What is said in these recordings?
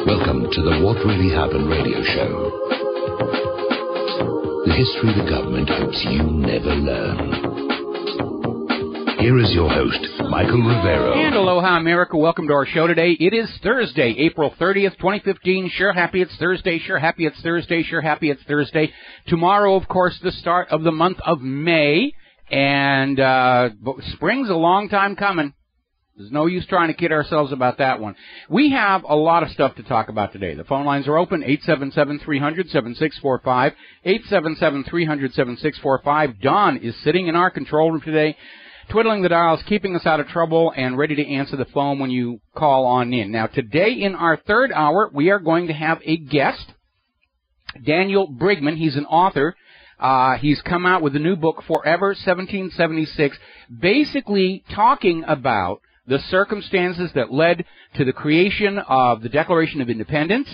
Welcome to the What Really Happened radio show. The history the government hopes you never learn. Here is your host, Michael Rivero. And aloha, America. Welcome to our show today. It is Thursday, April 30th, 2015. Sure happy it's Thursday. Sure happy it's Thursday. Sure happy it's Thursday. Tomorrow, of course, the start of the month of May. And spring's a long time coming. There's no use trying to kid ourselves about that one. We have a lot of stuff to talk about today. The phone lines are open, 877-300-7645, 877-300-7645. Don is sitting in our control room today, twiddling the dials, keeping us out of trouble, and ready to answer the phone when you call on in. Now, today in our third hour, we are going to have a guest, Daniel Brigman. He's an author. He's come out with a new book, Forever 1776, basically talking about the circumstances that led to the creation of the Declaration of Independence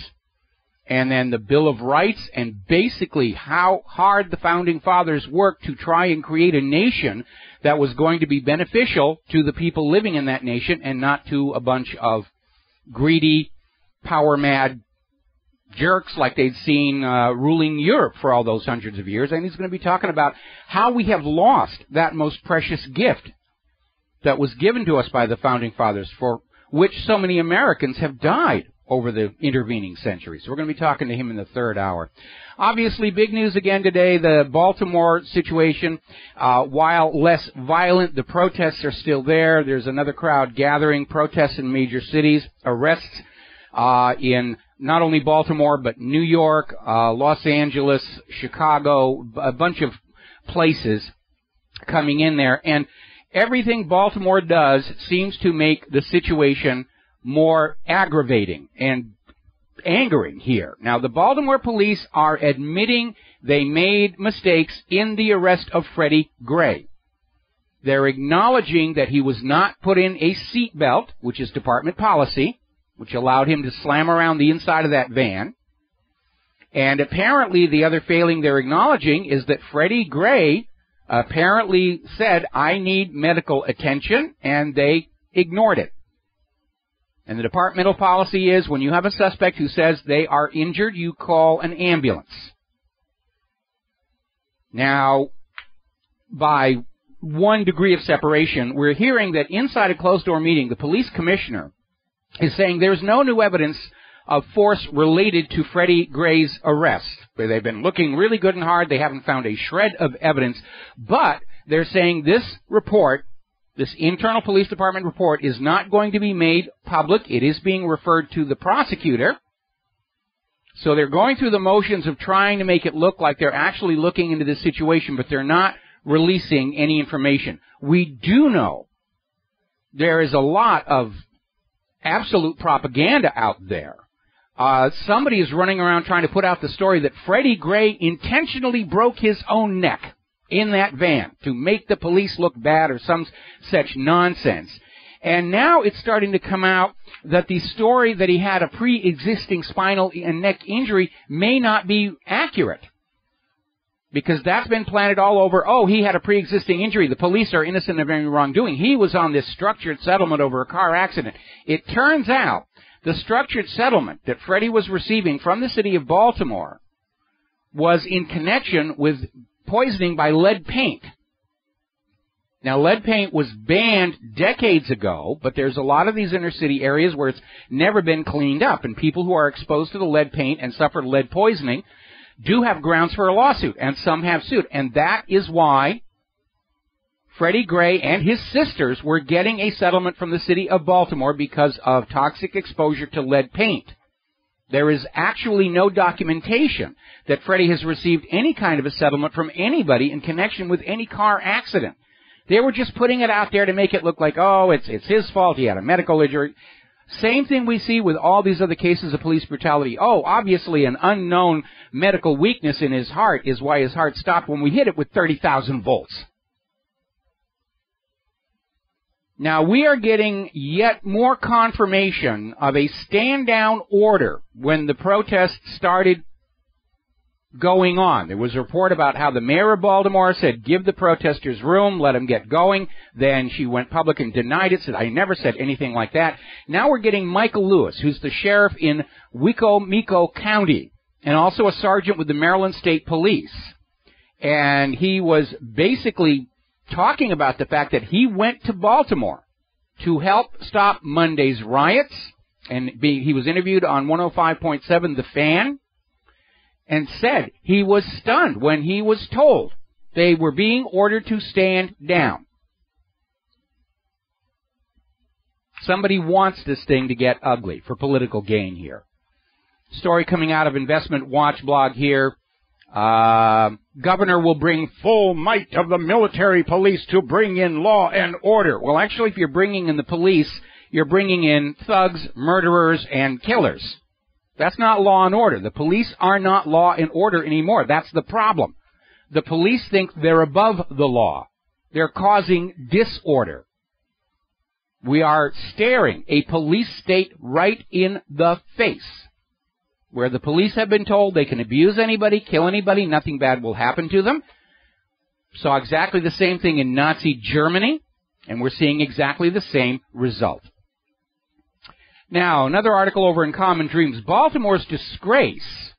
and then the Bill of Rights, and basically how hard the Founding Fathers worked to try and create a nation that was going to be beneficial to the people living in that nation and not to a bunch of greedy, power-mad jerks like they'd seen ruling Europe for all those hundreds of years. And he's going to be talking about how we have lost that most precious gift that was given to us by the Founding Fathers, for which so many Americans have died over the intervening centuries. So we're going to be talking to him in the third hour. Obviously, big news again today, the Baltimore situation. While less violent, the protests are still there. There's another crowd gathering, protests in major cities, arrests in not only Baltimore, but New York, Los Angeles, Chicago, a bunch of places coming in there. And everything Baltimore does seems to make the situation more aggravating and angering here. Now, the Baltimore police are admitting they made mistakes in the arrest of Freddie Gray. They're acknowledging that he was not put in a seat belt, which is department policy, which allowed him to slam around the inside of that van. And apparently the other failing they're acknowledging is that Freddie Gray apparently said, I need medical attention, and they ignored it. And the departmental policy is when you have a suspect who says they are injured, you call an ambulance. Now, by one degree of separation, we're hearing that inside a closed-door meeting, the police commissioner is saying there's no new evidence of force related to Freddie Gray's arrest. They've been looking really good and hard. They haven't found a shred of evidence. But they're saying this report, this internal police department report, is not going to be made public. It is being referred to the prosecutor. So they're going through the motions of trying to make it look like they're actually looking into this situation, but they're not releasing any information. We do know there is a lot of absolute propaganda out there. Somebody is running around trying to put out the story that Freddie Gray intentionally broke his own neck in that van to make the police look bad or some such nonsense. And now it's starting to come out that the story that he had a pre-existing spinal and neck injury may not be accurate, because that's been planted all over. Oh, he had a pre-existing injury. The police are innocent of any wrongdoing. He was on this structured settlement over a car accident. It turns out the structured settlement that Freddie was receiving from the city of Baltimore was in connection with poisoning by lead paint. Now, lead paint was banned decades ago, but there's a lot of these inner city areas where it's never been cleaned up, and people who are exposed to the lead paint and suffer lead poisoning do have grounds for a lawsuit, and some have sued. And that is why Freddie Gray and his sisters were getting a settlement from the city of Baltimore because of toxic exposure to lead paint. There is actually no documentation that Freddie has received any kind of a settlement from anybody in connection with any car accident. They were just putting it out there to make it look like, oh, it's his fault, he had a medical injury. Same thing we see with all these other cases of police brutality. Oh, obviously an unknown medical weakness in his heart is why his heart stopped when we hit it with 30,000 volts. Now, we are getting yet more confirmation of a stand-down order when the protests started going on. There was a report about how the mayor of Baltimore said, give the protesters room, let them get going. Then she went public and denied it, said, I never said anything like that. Now we're getting Michael Lewis, who's the sheriff in Wicomico County, and also a sergeant with the Maryland State Police. And he was basically talking about the fact that he went to Baltimore to help stop Monday's riots. And he was interviewed on 105.7 The Fan, and said he was stunned when he was told they were being ordered to stand down. Somebody wants this thing to get ugly for political gain here. Story coming out of Investment Watch blog here. Governor will bring full might of the military police to bring in law and order. Well, actually, if you're bringing in the police, you're bringing in thugs, murderers, and killers. That's not law and order. The police are not law and order anymore. That's the problem. The police think they're above the law. They're causing disorder. We are staring a police state right in the face, where the police have been told they can abuse anybody, kill anybody, nothing bad will happen to them. Saw exactly the same thing in Nazi Germany, and we're seeing exactly the same result. Now, another article over in Common Dreams. Baltimore's disgrace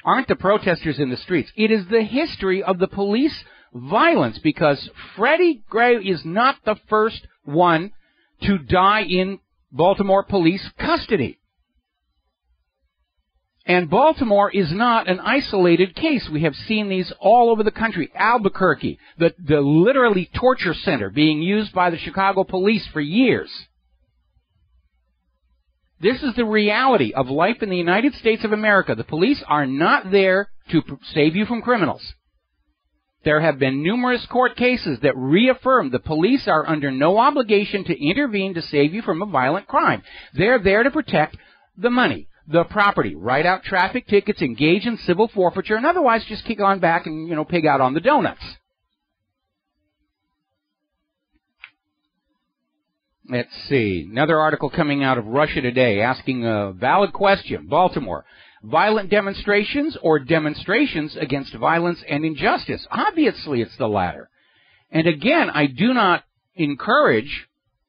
aren't the protesters in the streets. It is the history of the police violence, because Freddie Gray is not the first one to die in Baltimore police custody. And Baltimore is not an isolated case. We have seen these all over the country. Albuquerque, the literally torture center being used by the Chicago police for years. This is the reality of life in the United States of America. The police are not there to save you from criminals. There have been numerous court cases that reaffirm the police are under no obligation to intervene to save you from a violent crime. They're there to protect the money, the property, write out traffic tickets, engage in civil forfeiture, and otherwise just kick on back and, pig out on the donuts. Let's see. Another article coming out of Russia Today asking a valid question. Baltimore. Violent demonstrations or demonstrations against violence and injustice? Obviously it's the latter. And again, I do not encourage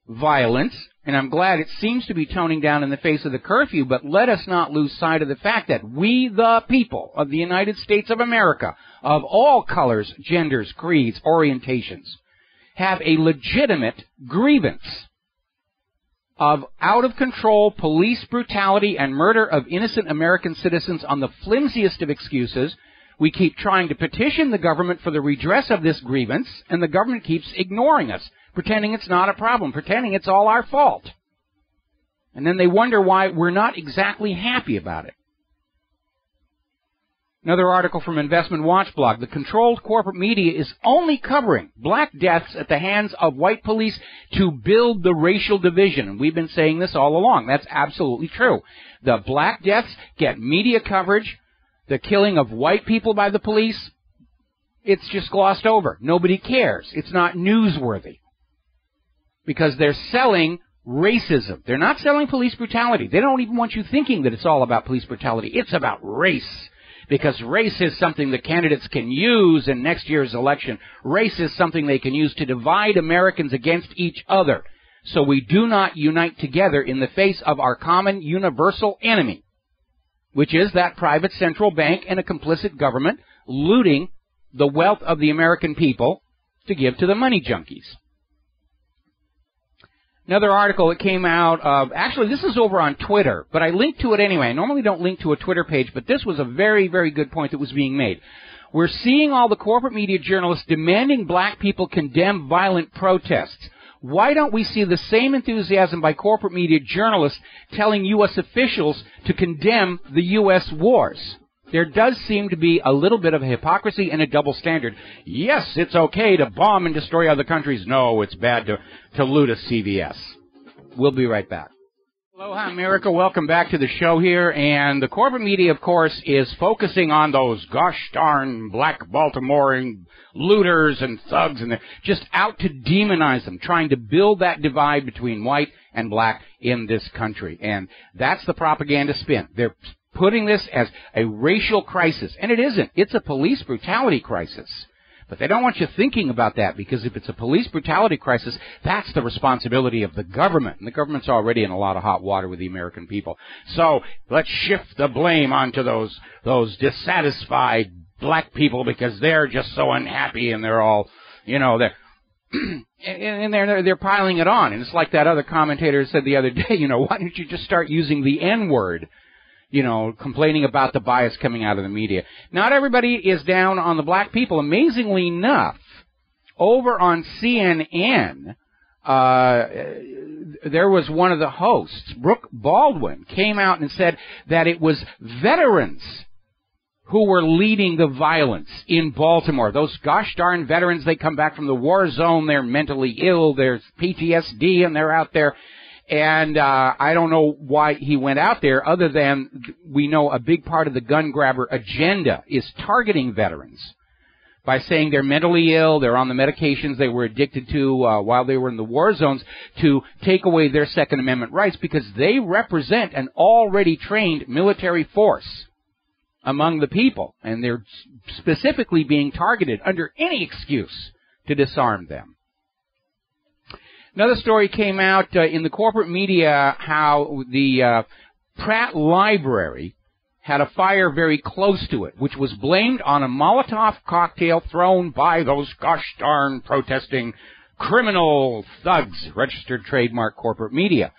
violence, and I'm glad it seems to be toning down in the face of the curfew, but let us not lose sight of the fact that we, the people of the United States of America, of all colors, genders, creeds, orientations, have a legitimate grievance of out-of-control police brutality and murder of innocent American citizens on the flimsiest of excuses. We keep trying to petition the government for the redress of this grievance, and the government keeps ignoring us, pretending it's not a problem, pretending it's all our fault. And then they wonder why we're not exactly happy about it. Another article from Investment Watch blog. The controlled corporate media is only covering black deaths at the hands of white police to build the racial division. And we've been saying this all along. That's absolutely true. The black deaths get media coverage. The killing of white people by the police, it's just glossed over. Nobody cares. It's not newsworthy. Because they're selling racism. They're not selling police brutality. They don't even want you thinking that it's all about police brutality. It's about race. Because race is something the candidates can use in next year's election. Race is something they can use to divide Americans against each other. So we do not unite together in the face of our common universal enemy, which is that private central bank and a complicit government looting the wealth of the American people to give to the money junkies. Another article that came out of, actually this is over on Twitter, but I linked to it anyway. I normally don't link to a Twitter page, but this was a very, very good point that was being made. We're seeing all the corporate media journalists demanding black people condemn violent protests. Why don't we see the same enthusiasm by corporate media journalists telling U.S. officials to condemn the U.S. wars? There does seem to be a little bit of a hypocrisy and a double standard. Yes, it's okay to bomb and destroy other countries. No, it's bad to loot a CVS. We'll be right back. Aloha, America. Welcome back to the show here. And the corporate media, of course, is focusing on those gosh darn black Baltimorean looters and thugs, and they're just out to demonize them, trying to build that divide between white and black in this country. And that's the propaganda spin. They're putting this as a racial crisis. And it isn't. It's a police brutality crisis. But they don't want you thinking about that, because if it's a police brutality crisis, that's the responsibility of the government. And the government's already in a lot of hot water with the American people. So let's shift the blame onto those dissatisfied black people because they're just so unhappy and they're all, they're and they're piling it on. And it's like that other commentator said the other day, why don't you just start using the N-word? Complaining about the bias coming out of the media. Not everybody is down on the black people. Amazingly enough, over on CNN, there was one of the hosts, Brooke Baldwin, came out and said that it was veterans who were leading the violence in Baltimore. Those gosh darn veterans, they come back from the war zone, they're mentally ill, there's PTSD, and they're out there. And I don't know why he went out there, other than we know a big part of the gun grabber agenda is targeting veterans by saying they're mentally ill, they're on the medications they were addicted to while they were in the war zones, to take away their Second Amendment rights, because they represent an already trained military force among the people, and they're specifically being targeted under any excuse to disarm them. Another story came out in the corporate media how the Pratt Library had a fire very close to it, which was blamed on a Molotov cocktail thrown by those gosh darn protesting criminal thugs, registered trademark corporate media.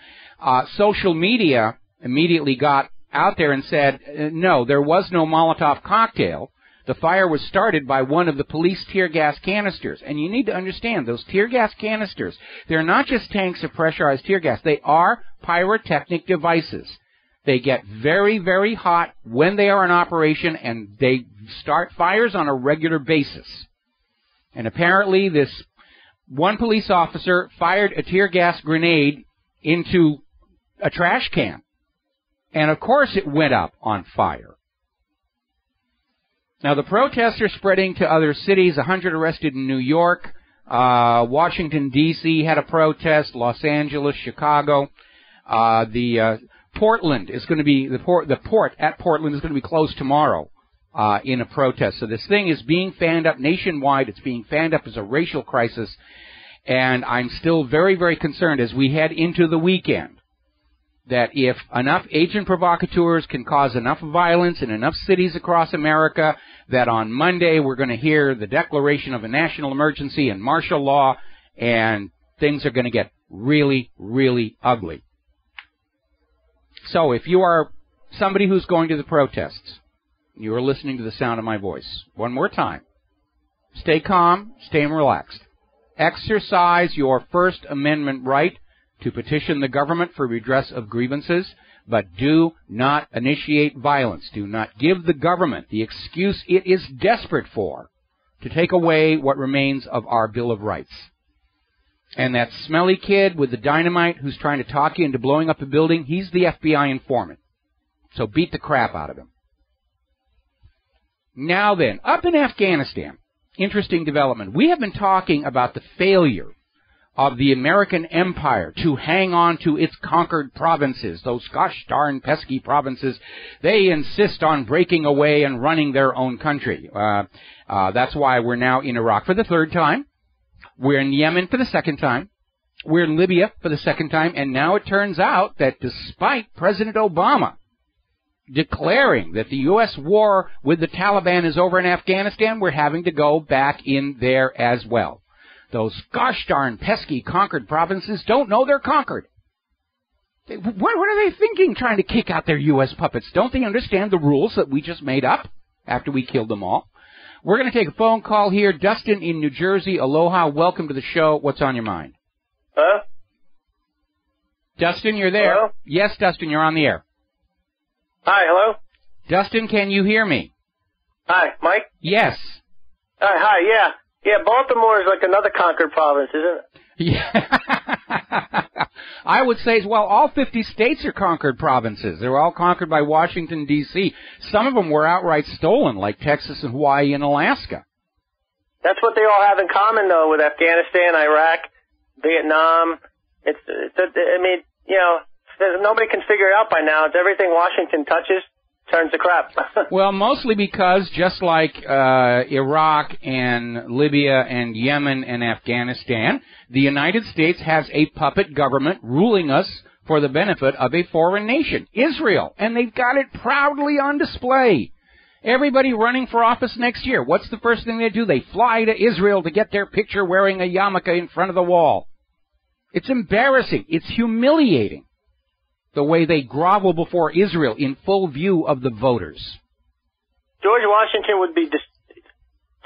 Social media immediately got out there and said, no, there was no Molotov cocktail. The fire was started by one of the police tear gas canisters. And you need to understand, those tear gas canisters, they're not just tanks of pressurized tear gas. They are pyrotechnic devices. They get very, very hot when they are in operation, and they start fires on a regular basis. And apparently this one police officer fired a tear gas grenade into a trash can. And of course it went up on fire. Now, the protests are spreading to other cities. 100 arrested in New York. Washington, D.C. had a protest. Los Angeles, Chicago. Portland is going to be, the port at Portland is going to be closed tomorrow in a protest. So this thing is being fanned up nationwide. It's being fanned up as a racial crisis. And I'm still very, very concerned as we head into the weekend that if enough agent provocateurs can cause enough violence in enough cities across America, that on Monday we're going to hear the declaration of a national emergency and martial law, and things are going to get really, really ugly. So if you are somebody who's going to the protests, you are listening to the sound of my voice, one more time, stay calm, stay relaxed. Exercise your First Amendment right to petition the government for redress of grievances, but do not initiate violence. Do not give the government the excuse it is desperate for to take away what remains of our Bill of Rights. And that smelly kid with the dynamite who's trying to talk you into blowing up a building, he's the FBI informant. So beat the crap out of him. Now then, up in Afghanistan, interesting development. We have been talking about the failure of the American empire to hang on to its conquered provinces, those gosh darn pesky provinces. They insist on breaking away and running their own country. That's why we're now in Iraq for the third time. We're in Yemen for the second time. We're in Libya for the second time. And now it turns out that despite President Obama declaring that the U.S. war with the Taliban is over in Afghanistan, we're having to go back in there as well. Those gosh darn pesky conquered provinces don't know they're conquered. What are they thinking trying to kick out their U.S. puppets? Don't they understand the rules that we just made up after we killed them all? We're going to take a phone call here. Dustin in New Jersey. Aloha. Welcome to the show. What's on your mind? Hello? Dustin, you're there. Hello? Yes, Dustin, you're on the air. Hi, hello? Dustin, can you hear me? Hi, Mike? Yes. Hi, yeah. Yeah, Baltimore is like another conquered province, isn't it? Yeah. I would say, well, all 50 states are conquered provinces. They were all conquered by Washington, D.C. Some of them were outright stolen, like Texas and Hawaii and Alaska. That's what they all have in common, though, with Afghanistan, Iraq, Vietnam. Nobody can figure it out by now. It's everything Washington touches turns to crap. Well, mostly because just like Iraq and Libya and Yemen and Afghanistan, the United States has a puppet government ruling us for the benefit of a foreign nation, Israel, and they've got it proudly on display. Everybody running for office next year, what's the first thing they do? They fly to Israel to get their picture wearing a yarmulke in front of the wall. It's embarrassing. It's humiliating, the way they grovel before Israel in full view of the voters. George Washington would be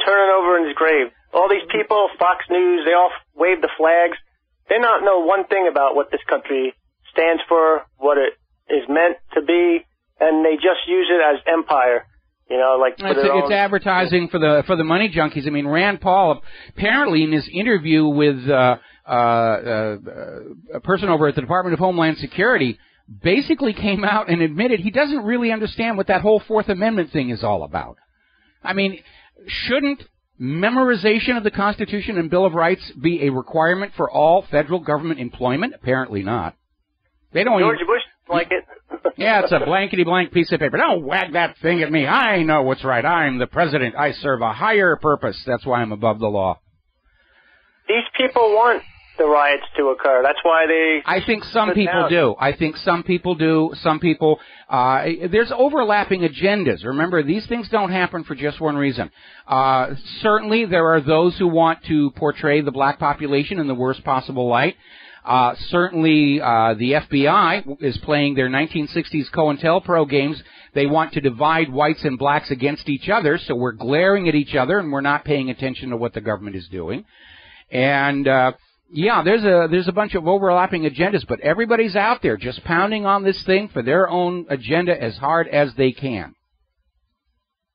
turning over in his grave. All these people, Fox News, they all wave the flags. They not know one thing about what this country stands for, what it is meant to be, and they just use it as empire. You know, like for their own. It's advertising for the money junkies. I mean, Rand Paul apparently in his interview with a person over at the Department of Homeland Security basically came out and admitted he doesn't really understand what that whole Fourth Amendment thing is all about. I mean, shouldn't memorization of the Constitution and Bill of Rights be a requirement for all federal government employment? Apparently not. They don't. George Bush like it. Yeah, it's a blankety-blank piece of paper. Don't wag that thing at me. I know what's right. I'm the president. I serve a higher purpose. That's why I'm above the law. These people want the riots to occur. That's why they... I think some people do. I think some people do. Some people... there's overlapping agendas. Remember, these things don't happen for just one reason. Certainly, there are those who want to portray the black population in the worst possible light. Certainly, the FBI is playing their 1960s COINTELPRO games. They want to divide whites and blacks against each other, so we're glaring at each other and we're not paying attention to what the government is doing. And, yeah, there's a bunch of overlapping agendas, but everybody's out there just pounding on this thing for their own agenda as hard as they can.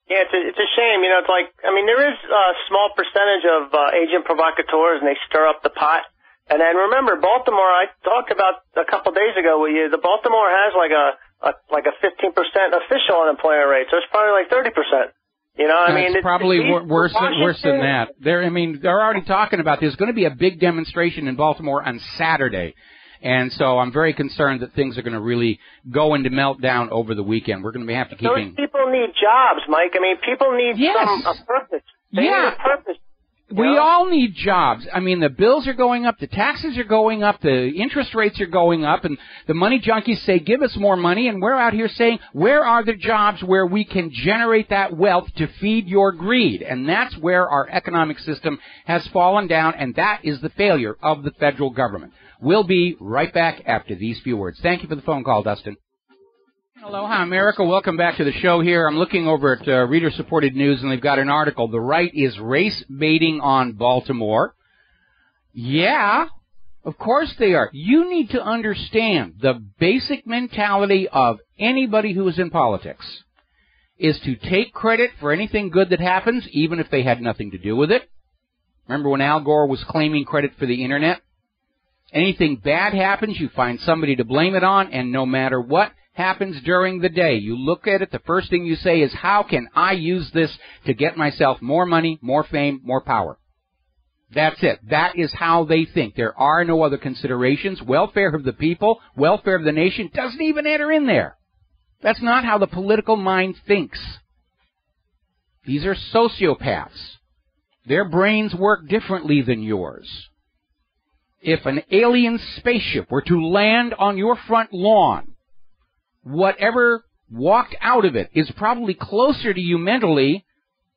Yeah, it's a shame. You know, it's like, I mean, there is a small percentage of agent provocateurs, and they stir up the pot. And then remember, Baltimore, I talked about a couple days ago with you, the Baltimore has like a 15% official unemployment rate, so it's probably like 30%. You know, I mean, it's probably worse than that. They're already talking about there's going to be a big demonstration in Baltimore on Saturday. And so I'm very concerned that things are going to really go into meltdown over the weekend. We're going to have to keep... Those people need jobs, Mike. I mean, people need a purpose. They need a purpose. We all need jobs. I mean, the bills are going up, the taxes are going up, the interest rates are going up, and the money junkies say, give us more money, and we're out here saying, where are the jobs where we can generate that wealth to feed your greed? And that's where our economic system has fallen down, and that is the failure of the federal government. We'll be right back after these few words. Thank you for the phone call, Dustin. Aloha, America. Welcome back to the show here. I'm looking over at reader-supported news, and they've got an article. The right is race-baiting on Baltimore. Yeah, of course they are. You need to understand the basic mentality of anybody who is in politics is to take credit for anything good that happens, even if they had nothing to do with it. Remember when Al Gore was claiming credit for the Internet? Anything bad happens, you find somebody to blame it on, and no matter what happens during the day, you look at it, the first thing you say is, how can I use this to get myself more money, more fame, more power? That's it. That is how they think. There are no other considerations. Welfare of the people, welfare of the nation doesn't even enter in there. That's not how the political mind thinks. These are sociopaths. Their brains work differently than yours. If an alien spaceship were to land on your front lawn, whatever walked out of it is probably closer to you mentally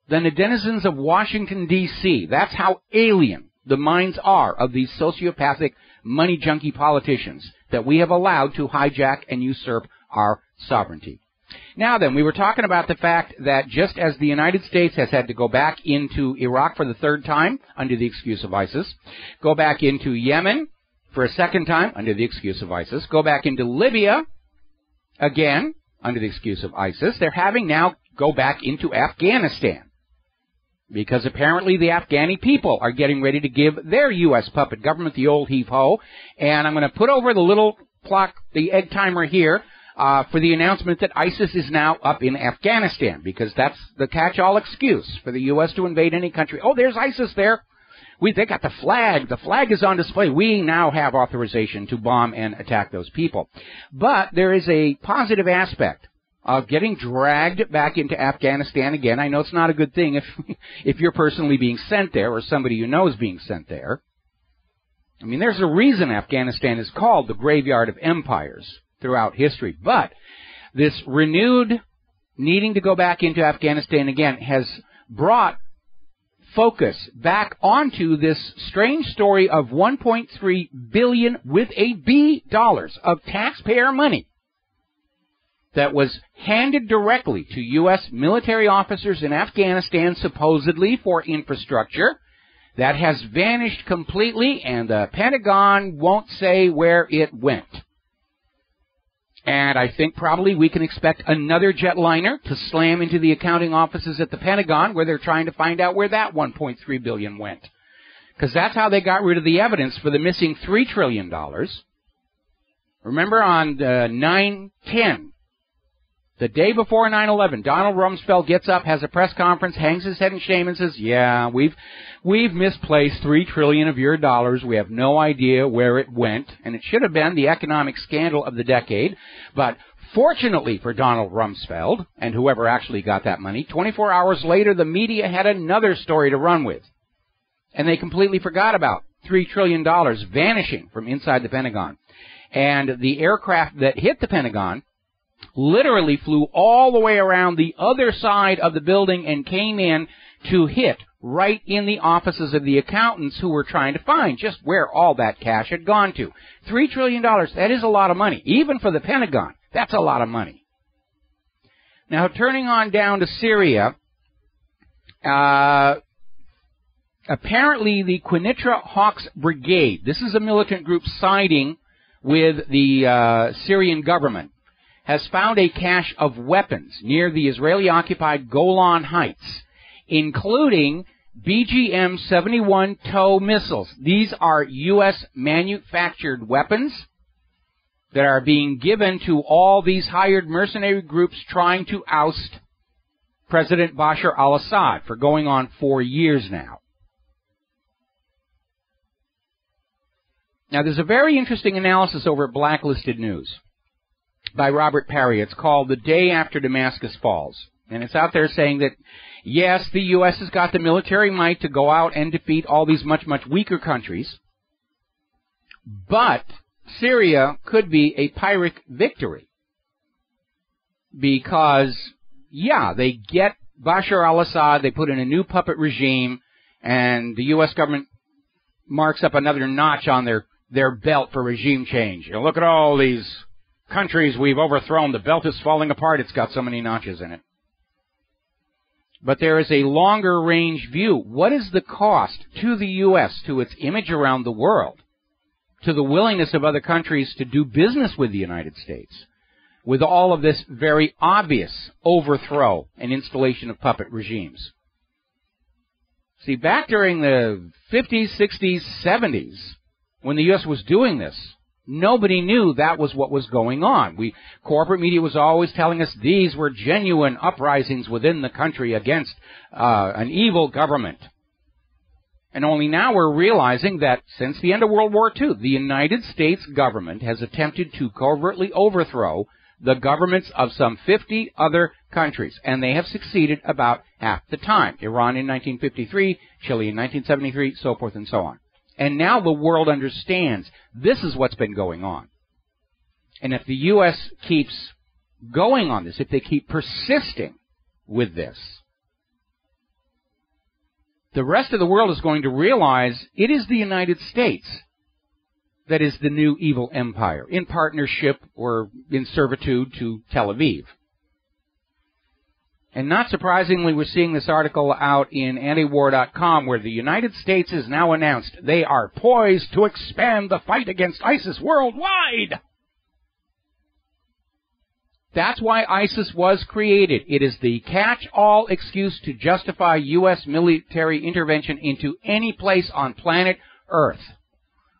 than the denizens of Washington, D.C. That's how alien the minds are of these sociopathic, money junkie politicians that we have allowed to hijack and usurp our sovereignty. Now then, we were talking about the fact that just as the United States has had to go back into Iraq for the third time under the excuse of ISIS, go back into Yemen for a second time under the excuse of ISIS, go back into Libya again under the excuse of ISIS, they're having now go back into Afghanistan because apparently the Afghani people are getting ready to give their U.S. puppet government the old heave-ho. And I'm going to put over the little clock, the egg timer here, for the announcement that ISIS is now up in Afghanistan, because that's the catch-all excuse for the U.S. to invade any country. Oh, there's ISIS there. They got the flag. The flag is on display. We now have authorization to bomb and attack those people. But there is a positive aspect getting dragged back into Afghanistan again. I know it's not a good thing if you're personally being sent there or somebody you know is being sent there. I mean, there's a reason Afghanistan is called the graveyard of empires throughout history. But this renewed needing to go back into Afghanistan again has brought focus back onto this strange story of $1.3 billion with a B dollars of taxpayer money that was handed directly to U.S. military officers in Afghanistan, supposedly for infrastructure, that has vanished completely, and the Pentagon won't say where it went. And I think probably we can expect another jetliner to slam into the accounting offices at the Pentagon where they're trying to find out where that $1.3 billion went. Because that's how they got rid of the evidence for the missing $3 trillion. Remember on 9/10, the day before 9/11, Donald Rumsfeld gets up, has a press conference, hangs his head in shame and says, yeah, we've misplaced $3 trillion of your dollars. We have no idea where it went. And it should have been the economic scandal of the decade. But fortunately for Donald Rumsfeld and whoever actually got that money, 24 hours later, the media had another story to run with. And they completely forgot about $3 trillion vanishing from inside the Pentagon. And the aircraft that hit the Pentagon literally flew all the way around the other side of the building and came in to hit right in the offices of the accountants who were trying to find just where all that cash had gone to. $3 trillion, that is a lot of money. Even for the Pentagon, that's a lot of money. Now, turning on down to Syria, apparently the Quneitra Hawks Brigade, this is a militant group siding with the Syrian government, has found a cache of weapons near the Israeli-occupied Golan Heights, including BGM-71 TOW missiles. These are U.S. manufactured weapons that are being given to all these hired mercenary groups trying to oust President Bashar al-Assad for going on 4 years now. Now, there's a very interesting analysis over at Blacklisted News by Robert Parry. It's called The Day After Damascus Falls. And it's out there saying that, yes, the U.S. has got the military might to go out and defeat all these much, much weaker countries, but Syria could be a Pyrrhic victory. Because, yeah, they get Bashar al-Assad, they put in a new puppet regime, and the U.S. government marks up another notch on their belt for regime change. You know, look at all these countries we've overthrown. The belt is falling apart. It's got so many notches in it. But there is a longer range view. What is the cost to the U.S., to its image around the world, to the willingness of other countries to do business with the United States, with all of this very obvious overthrow and installation of puppet regimes? See, back during the 50s, 60s, 70s, when the U.S. was doing this, nobody knew that was what was going on. Corporate media was always telling us these were genuine uprisings within the country against an evil government. And only now we're realizing that since the end of World War II, the United States government has attempted to covertly overthrow the governments of some 50 other countries, and they have succeeded about half the time. Iran in 1953, Chile in 1973, so forth and so on. And now the world understands this is what's been going on. And if the U.S. keeps going on this, if they keep persisting with this, the rest of the world is going to realize it is the United States that is the new evil empire, in partnership or in servitude to Tel Aviv. And not surprisingly, we're seeing this article out in antiwar.com where the United States has now announced they are poised to expand the fight against ISIS worldwide. That's why ISIS was created. It is the catch-all excuse to justify U.S. military intervention into any place on planet Earth.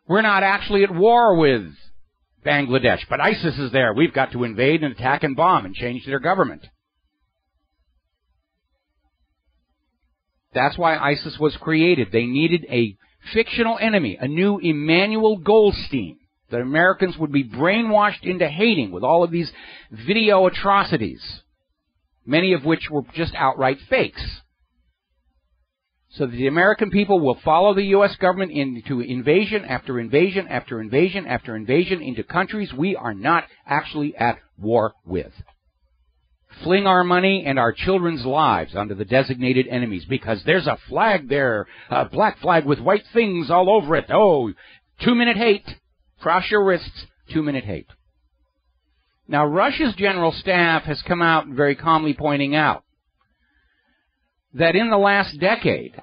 We're not actually at war with Bangladesh, but ISIS is there. We've got to invade and attack and bomb and change their government. That's why ISIS was created. They needed a fictional enemy, a new Emmanuel Goldstein, that Americans would be brainwashed into hating with all of these video atrocities, many of which were just outright fakes. So that the American people will follow the U.S. government into invasion after invasion after invasion after invasion into countries we are not actually at war with. Fling our money and our children's lives onto the designated enemies because there's a flag there, a black flag with white things all over it. Oh, 2-minute hate. Cross your wrists, 2-minute hate. Now, Russia's general staff has come out very calmly pointing out that in the last decade,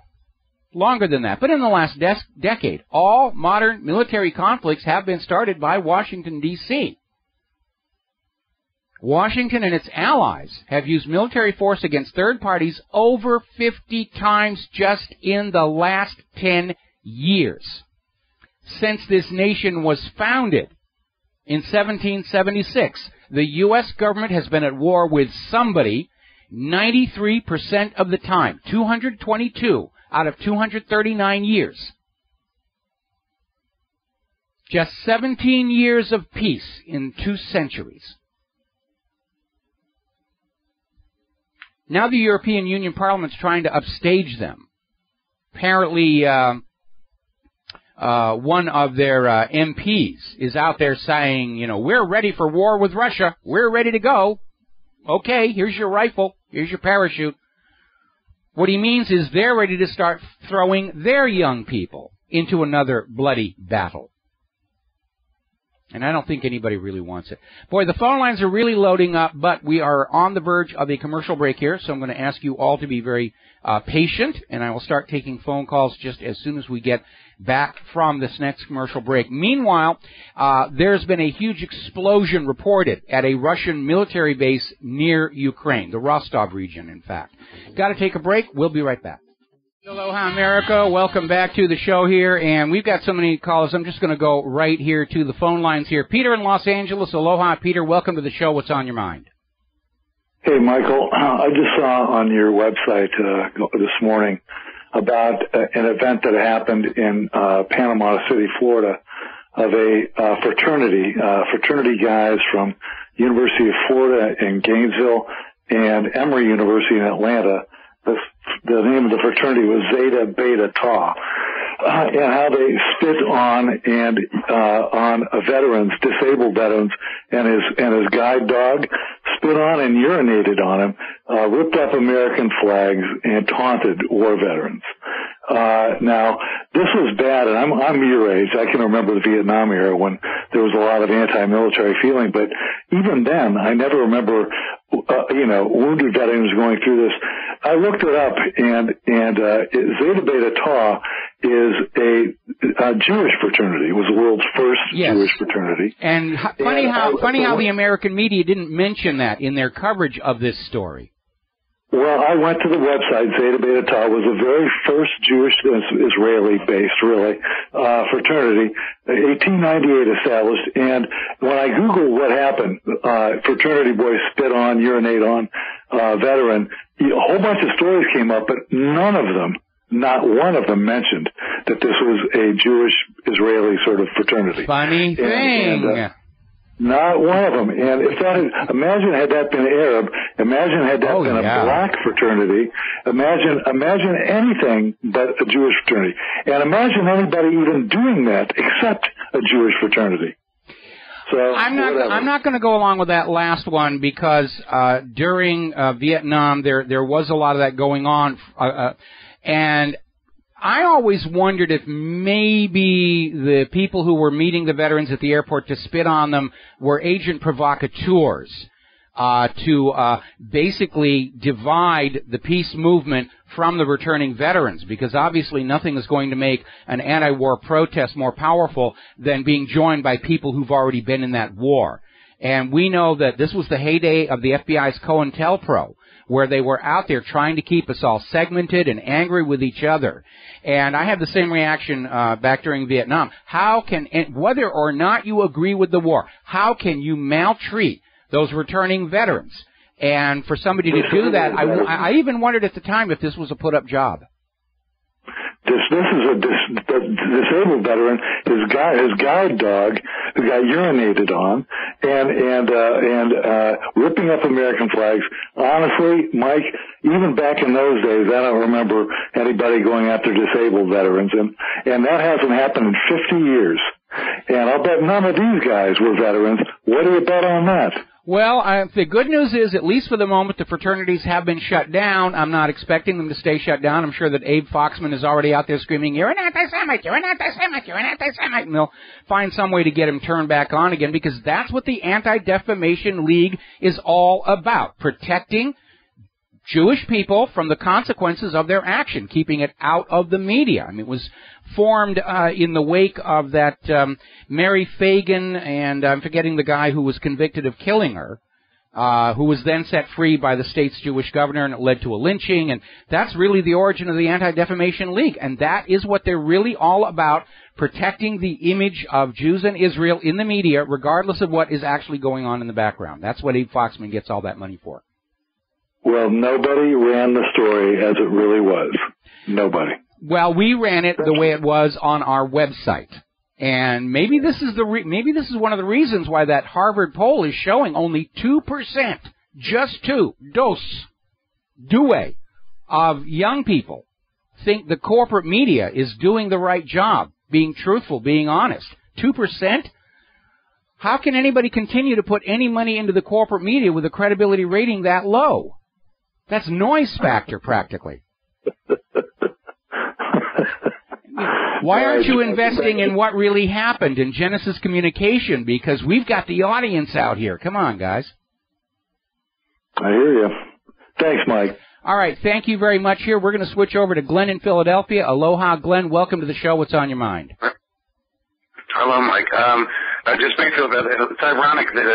longer than that, but in the last decade, all modern military conflicts have been started by Washington, D.C. Washington and its allies have used military force against third parties over 50 times just in the last 10 years. Since this nation was founded in 1776, the U.S. government has been at war with somebody 93% of the time, 222 out of 239 years. Just 17 years of peace in 2 centuries. Now the European Union Parliament's trying to upstage them. Apparently, one of their MPs is out there saying, you know, we're ready for war with Russia. We're ready to go. Okay, here's your rifle. Here's your parachute. What he means is they're ready to start throwing their young people into another bloody battle. And I don't think anybody really wants it. Boy, the phone lines are really loading up, but we are on the verge of a commercial break here, so I'm going to ask you all to be very patient, and I will start taking phone calls just as soon as we get back from this next commercial break. Meanwhile, there's been a huge explosion reported at a Russian military base near Ukraine, the Rostov region, in fact. Got to take a break. We'll be right back. Aloha, America. Welcome back to the show here, and we've got so many calls. I'm just going to go right here to the phone lines here. Peter in Los Angeles. Aloha, Peter. Welcome to the show. What's on your mind? Hey, Michael. I just saw on your website this morning about an event that happened in Panama City, Florida, of a fraternity guys from University of Florida in Gainesville and Emory University in Atlanta. The name of the fraternity was Zeta Beta Tau, and how they spit on veterans, disabled veterans, and his guide dog, spit on and urinated on him, ripped up American flags, and taunted war veterans. Now, this was bad, and I'm your age. I can remember the Vietnam era when there was a lot of anti-military feeling, but even then, I never remember, wounded veterans going through this. I looked it up, and Zeta Beta Tau is a Jewish fraternity. It was the world's first Jewish fraternity. And funny how the American media didn't mention that in their coverage of this story. Well, I went to the website. Zeta Beta Tau was the very first Jewish, Israeli-based, really, fraternity, 1898 established. And when I Googled what happened, fraternity boys spit on, urinate on, veteran, a whole bunch of stories came up, but none of them, not one of them mentioned that this was a Jewish-Israeli sort of fraternity. Funny thing. Not one of them. And imagine had that been Arab, imagine had that been a black fraternity, imagine anything but a Jewish fraternity. And imagine anybody even doing that except a Jewish fraternity. So I'm not going to go along with that last one because during Vietnam there was a lot of that going on, and I always wondered if maybe the people who were meeting the veterans at the airport to spit on them were agent provocateurs to basically divide the peace movement from the returning veterans, because obviously nothing is going to make an anti-war protest more powerful than being joined by people who've already been in that war. And we know that this was the heyday of the FBI's COINTELPRO, where they were out there trying to keep us all segmented and angry with each other. And I had the same reaction back during Vietnam. Whether or not you agree with the war, how can you maltreat those returning veterans? And for somebody to do that, I even wondered at the time if this was a put-up job. This is a disabled veteran. His guide dog, who got urinated on, and ripping up American flags. Honestly, Mike, even back in those days, I don't remember anybody going after disabled veterans, and that hasn't happened in 50 years. And I'll bet none of these guys were veterans. What do you bet on that? Well, the good news is, at least for the moment, the fraternities have been shut down. I'm not expecting them to stay shut down. I'm sure that Abe Foxman is already out there screaming, "You're an anti-Semite, you're an anti-Semite, you're an anti-Semite," and they'll find some way to get him turned back on again, because that's what the Anti-Defamation League is all about, protecting Jewish people from the consequences of their action, keeping it out of the media. I mean, it was formed in the wake of that Mary Fagan, and I'm forgetting the guy who was convicted of killing her, who was then set free by the state's Jewish governor, and it led to a lynching, and that's really the origin of the Anti-Defamation League, and that is what they're really all about, protecting the image of Jews and Israel in the media, regardless of what is actually going on in the background. That's what Abe Foxman gets all that money for. Well, nobody ran the story as it really was. Nobody. Well, we ran it the way it was on our website. And maybe this is one of the reasons why that Harvard poll is showing only 2%, just 2, of young people think the corporate media is doing the right job, being truthful, being honest. 2%? How can anybody continue to put any money into the corporate media with a credibility rating that low? That's noise factor, practically. Why aren't you investing in what really happened in Genesis Communication? Because we've got the audience out here. Come on, guys. I hear you. Thanks, Mike. All right, thank you very much here. We're going to switch over to Glenn in Philadelphia. Aloha, Glenn. Welcome to the show. What's on your mind? Hello, Mike. Just makes me feel that it's ironic that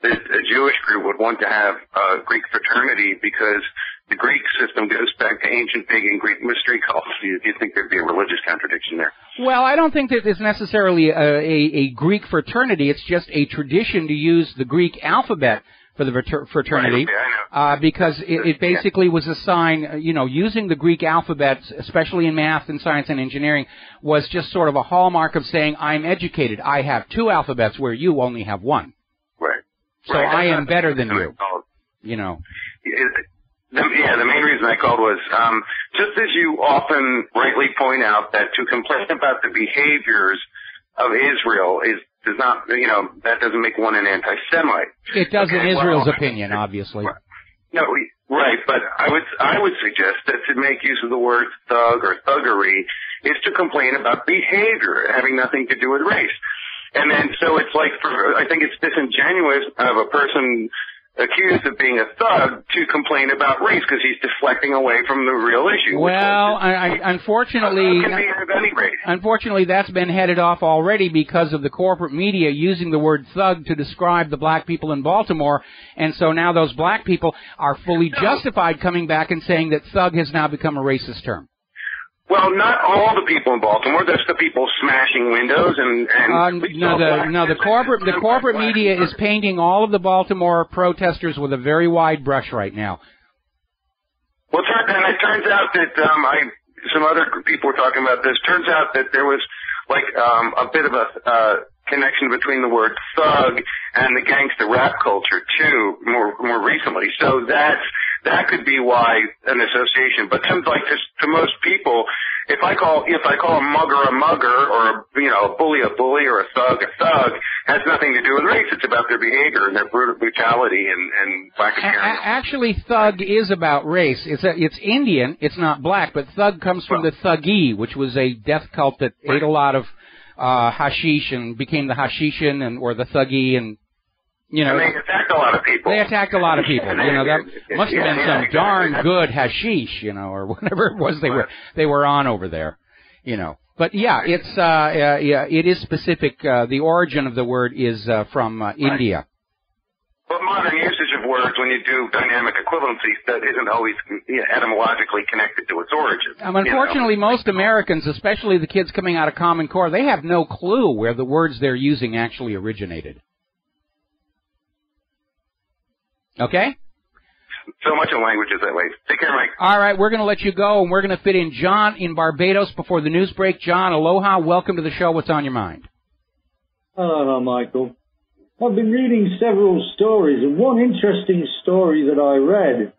a Jewish group would want to have a Greek fraternity, because the Greek system goes back to ancient pagan Greek mystery cults. Do you think there'd be a religious contradiction there? Well, I don't think that it's necessarily a Greek fraternity. It's just a tradition to use the Greek alphabet for the fraternity, right, because it basically was a sign, using the Greek alphabet, especially in math and science and engineering, was just sort of a hallmark of saying, I'm educated. I have 2 alphabets where you only have 1. Right. So I am better than you, The main reason I called was, just as you often rightly point out, that to complain about the behaviors of Israel does not, that doesn't make one an anti-Semite. It does in Israel's opinion, obviously. No, right, but I would suggest that to make use of the word thug or thuggery is to complain about behavior having nothing to do with race. And then, so it's like, I think it's disingenuous of a person accused of being a thug to complain about race, because he's deflecting away from the real issue. Well, unfortunately, unfortunately, that's been headed off already because of the corporate media using the word thug to describe the black people in Baltimore, and so now those black people are fully justified coming back and saying that thug has now become a racist term. Well, not all the people in Baltimore. That's the people smashing windows and the corporate media is painting all of the Baltimore protesters with a very wide brush right now. Well, and it turns out that some other people were talking about this. Turns out that there was a bit of a connection between the word thug and the gangster rap culture too, more recently. So that could be why an association. But seems like to most people, if I call a mugger, or a bully or a thug, has nothing to do with race. It's about their behavior and their brutality and lack of caring. Actually, thug is about race. It's Indian. It's not black, but thug comes from the Thuggee, which was a death cult that ate a lot of hashish and became the Hashishin or the Thuggee, and and they attacked a lot of people. They attacked a lot of people. That must have been some darn good hashish, or whatever it was they were on over there, But yeah, it is specific. The origin of the word is from India. But modern usage of words, when you do dynamic equivalency, that isn't always etymologically connected to its origin. Unfortunately, most Americans, especially the kids coming out of Common Core, they have no clue where the words they're using actually originated. Okay? So much in languages that way. Take care, Mike. All right, we're going to let you go, and we're going to fit in John in Barbados before the news break. John, aloha. Welcome to the show. What's on your mind? Hello, Michael. I've been reading several stories, and one interesting story that I read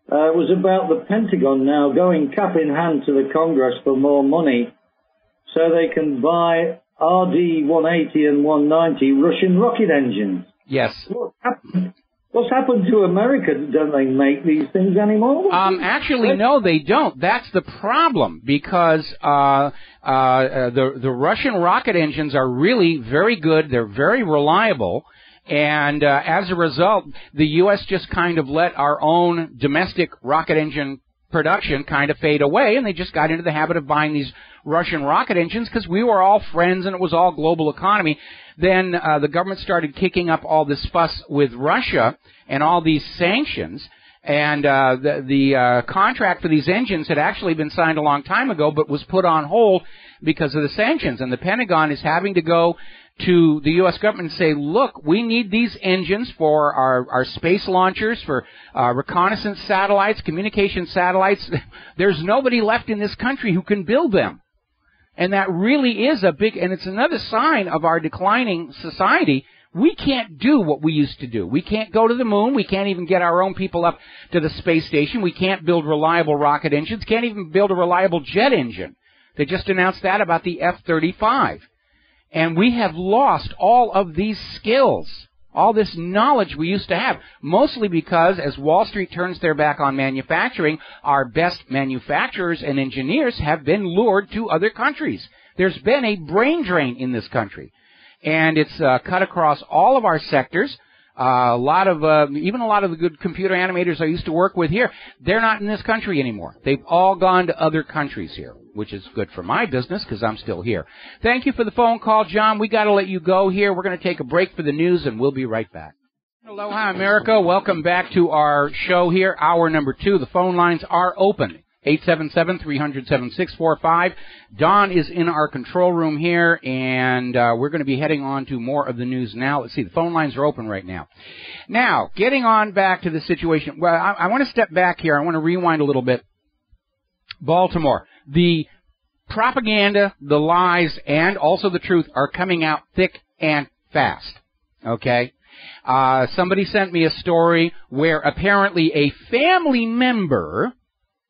was about the Pentagon now going cap in hand to the Congress for more money so they can buy RD-180 and 190 Russian rocket engines. Yes. What's happened to America? Don't they make these things anymore? Actually, no, they don't. That's the problem, because the Russian rocket engines are really very good. They're very reliable. And as a result, the U.S. just kind of let our own domestic rocket engine production kind of fade away, and they just got into the habit of buying these Russian rocket engines because we were all friends and it was all global economy. Then the government started kicking up all this fuss with Russia and all these sanctions, and the contract for these engines had actually been signed a long time ago but was put on hold because of the sanctions. And the Pentagon is having to go to the U.S. government and say, look, we need these engines for our space launchers, for reconnaissance satellites, communication satellites. There's nobody left in this country who can build them. And that really is a big, and it's another sign of our declining society. We can't do what we used to do. We can't go to the moon. We can't even get our own people up to the space station. We can't build reliable rocket engines. Can't even build a reliable jet engine. They just announced that about the F-35. And we have lost all of these skills, all this knowledge we used to have, mostly because as Wall Street turns their back on manufacturing, our best manufacturers and engineers have been lured to other countries. There's been a brain drain in this country, and it's cut across all of our sectors. Even a lot of the good computer animators I used to work with here, they're not in this country anymore. They've all gone to other countries here, which is good for my business because I'm still here. Thank you for the phone call, John. We got to let you go here. We're going to take a break for the news, and we'll be right back. Aloha, America. Welcome back to our show here, hour number 2. The phone lines are open. 877-300-7645. Don is in our control room here, and we're going to be heading on to more of the news now. Let's see, the phone lines are open right now. Now, getting on back to the situation. Well, I want to step back here. I want to rewind a little bit. Baltimore. The propaganda, the lies, and also the truth are coming out thick and fast. Okay? Somebody sent me a story where apparently a family member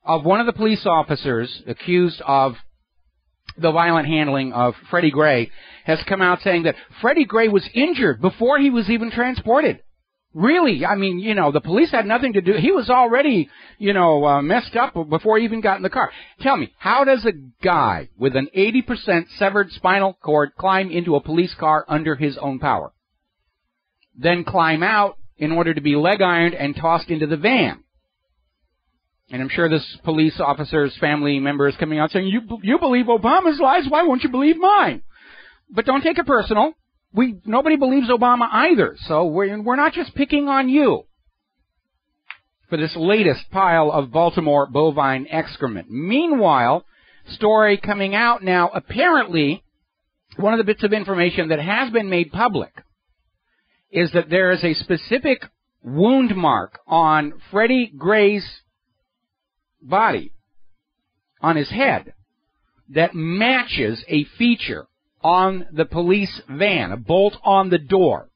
of one of the police officers accused of the violent handling of Freddie Gray has come out saying that Freddie Gray was injured before he was even transported. Really, I mean, the police had nothing to do. He was already, messed up before he even got in the car. Tell me, how does a guy with an 80% severed spinal cord climb into a police car under his own power? Then climb out in order to be leg ironed and tossed into the van? And I'm sure this police officer's family member is coming out saying, you believe Obama's lies, why won't you believe mine? But don't take it personal. Nobody believes Obama either, so we're not just picking on you for this latest pile of Baltimore bovine excrement. Meanwhile, story coming out now, apparently, one of the bits of information that has been made public is that there is a specific wound mark on Freddie Gray's body, on his head, that matches a feature on the police van, a bolt on the door.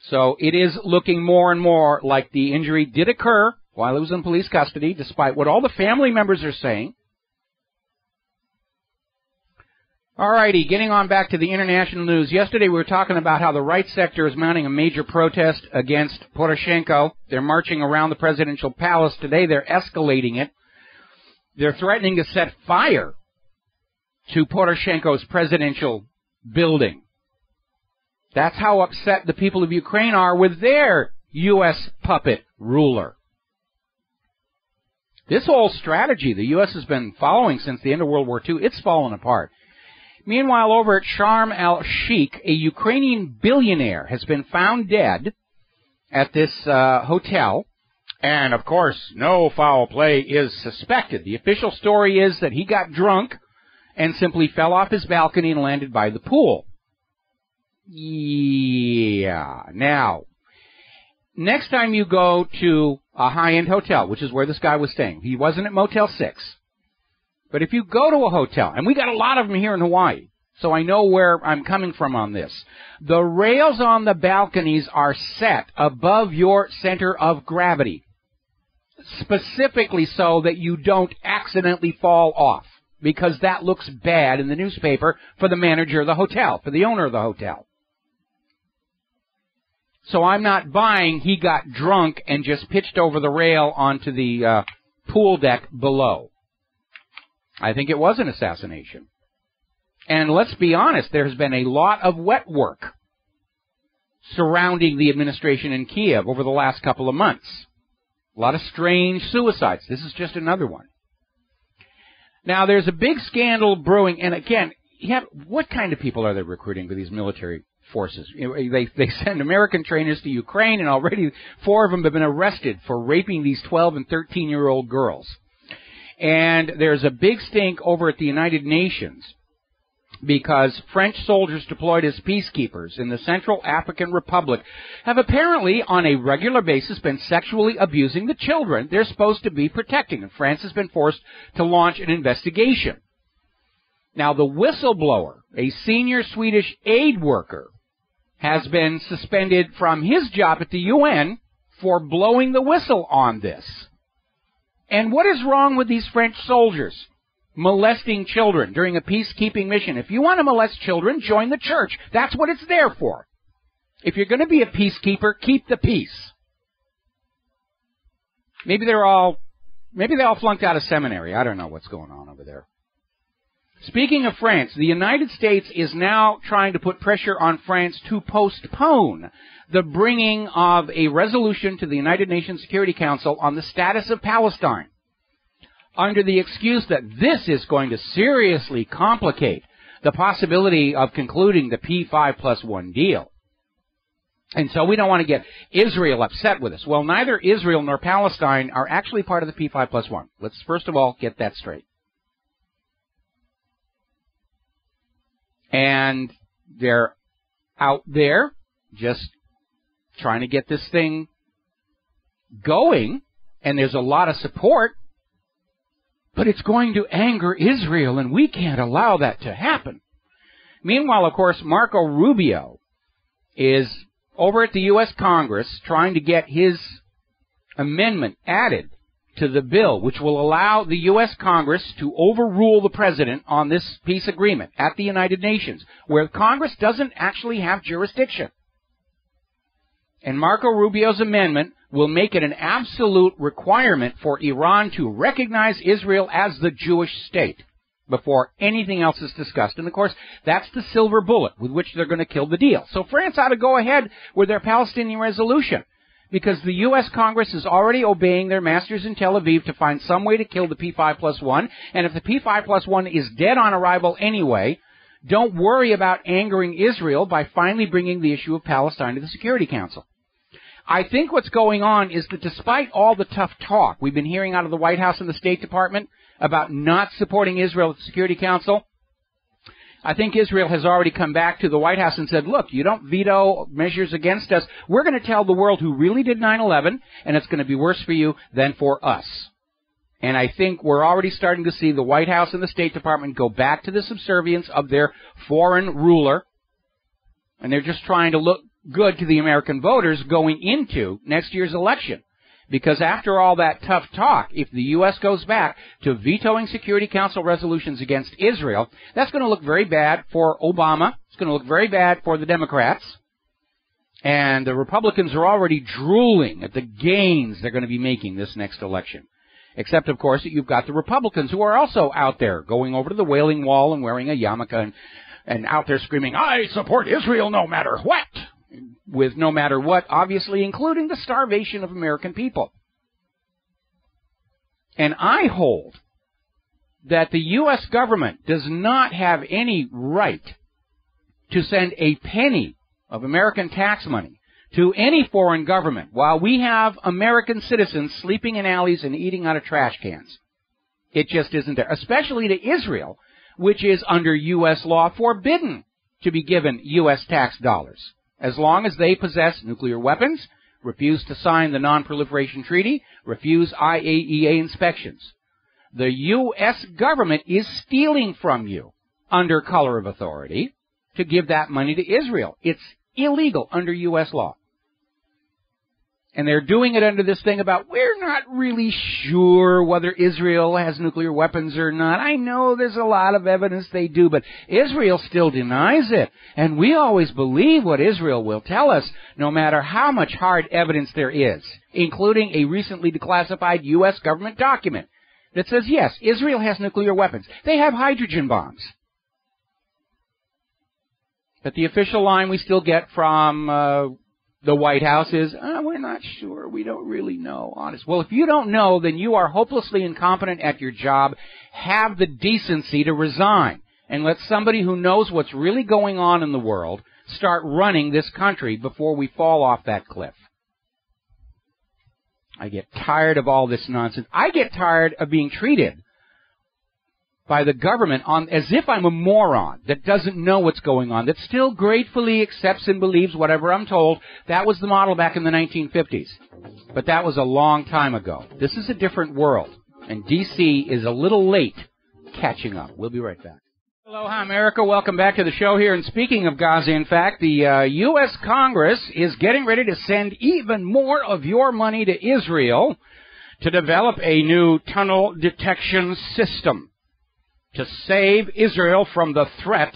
So it is looking more and more like the injury did occur while he was in police custody, despite what all the family members are saying. Alrighty, getting on back to the international news. Yesterday we were talking about how the right sector is mounting a major protest against Poroshenko. They're marching around the presidential palace. Today they're escalating it. They're threatening to set fire to Poroshenko's presidential building. That's how upset the people of Ukraine are with their U.S. puppet ruler. This whole strategy the U.S. has been following since the end of World War II, it's fallen apart. Meanwhile, over at Sharm el-Sheikh, a Ukrainian billionaire has been found dead at this hotel. And, of course, no foul play is suspected. The official story is that he got drunk and simply fell off his balcony and landed by the pool. Yeah. Now, next time you go to a high-end hotel, which is where this guy was staying, he wasn't at Motel 6, but if you go to a hotel, and we got a lot of them here in Hawaii, so I know where I'm coming from on this, the rails on the balconies are set above your center of gravity, specifically so that you don't accidentally fall off, because that looks bad in the newspaper for the manager of the hotel, for the owner of the hotel. So I'm not buying he got drunk and just pitched over the rail onto the pool deck below. I think it was an assassination. And let's be honest, there's been a lot of wet work surrounding the administration in Kiev over the last couple of months. A lot of strange suicides. This is just another one. Now, there's a big scandal brewing, and again, what kind of people are they recruiting for these military forces? They send American trainers to Ukraine, and already 4 of them have been arrested for raping these 12 and 13-year-old girls. And there's a big stink over at the United Nations because French soldiers deployed as peacekeepers in the Central African Republic have apparently, on a regular basis, been sexually abusing the children they're supposed to be protecting, and France has been forced to launch an investigation. Now, the whistleblower, a senior Swedish aid worker, has been suspended from his job at the UN for blowing the whistle on this. And what is wrong with these French soldiers molesting children during a peacekeeping mission? If you want to molest children, join the church. That's what it's there for. If you're going to be a peacekeeper, keep the peace. Maybe they all flunked out of seminary. I don't know what's going on over there. Speaking of France, the United States is now trying to put pressure on France to postpone the bringing of a resolution to the United Nations Security Council on the status of Palestine, under the excuse that this is going to seriously complicate the possibility of concluding the P5+1 deal. And so we don't want to get Israel upset with us. Well, neither Israel nor Palestine are actually part of the P5+1. Let's first of all get that straight. And they're out there just trying to get this thing going, and there's a lot of support, but it's going to anger Israel, and we can't allow that to happen. Meanwhile, of course, Marco Rubio is over at the U.S. Congress trying to get his amendment added to the bill, which will allow the U.S. Congress to overrule the president on this peace agreement at the United Nations, where Congress doesn't actually have jurisdiction. And Marco Rubio's amendment will make it an absolute requirement for Iran to recognize Israel as the Jewish state before anything else is discussed. And, of course, that's the silver bullet with which they're going to kill the deal. So France ought to go ahead with their Palestinian resolution, because the U.S. Congress is already obeying their masters in Tel Aviv to find some way to kill the P5+1. And if the P5+1 is dead on arrival anyway, don't worry about angering Israel by finally bringing the issue of Palestine to the Security Council. I think what's going on is that despite all the tough talk we've been hearing out of the White House and the State Department about not supporting Israel at the Security Council, I think Israel has already come back to the White House and said, look, you don't veto measures against us. We're going to tell the world who really did 9/11, and it's going to be worse for you than for us. And I think we're already starting to see the White House and the State Department go back to the subservience of their foreign ruler, and they're just trying to look good to the American voters going into next year's election. Because after all that tough talk, if the U.S. goes back to vetoing Security Council resolutions against Israel, that's going to look very bad for Obama. It's going to look very bad for the Democrats. And the Republicans are already drooling at the gains they're going to be making this next election. Except, of course, that you've got the Republicans who are also out there going over to the Wailing Wall and wearing a yarmulke and out there screaming, I support Israel no matter what. With no matter what, obviously including the starvation of American people. And I hold that the U.S. government does not have any right to send a penny of American tax money to any foreign government while we have American citizens sleeping in alleys and eating out of trash cans. It just isn't there, especially to Israel, which is under U.S. law forbidden to be given U.S. tax dollars, as long as they possess nuclear weapons, refuse to sign the Non-Proliferation Treaty, refuse IAEA inspections. The U.S. government is stealing from you under color of authority to give that money to Israel. It's illegal under U.S. law. And they're doing it under this thing about, we're not really sure whether Israel has nuclear weapons or not. I know there's a lot of evidence they do, but Israel still denies it. And we always believe what Israel will tell us, no matter how much hard evidence there is, including a recently declassified U.S. government document that says, yes, Israel has nuclear weapons. They have hydrogen bombs. But the official line we still get from the White House is, we're not sure. We don't really know. Honest. Well, if you don't know, then you are hopelessly incompetent at your job. Have the decency to resign and let somebody who knows what's really going on in the world start running this country before we fall off that cliff. I get tired of all this nonsense. I get tired of being treated by the government as if I'm a moron that doesn't know what's going on, that still gratefully accepts and believes whatever I'm told. That was the model back in the 1950s. But that was a long time ago. This is a different world, and D.C. is a little late catching up. We'll be right back. Aloha, America. Welcome back to the show here. And speaking of Gaza, in fact, the U.S. Congress is getting ready to send even more of your money to Israel to develop a new tunnel detection system to save Israel from the threat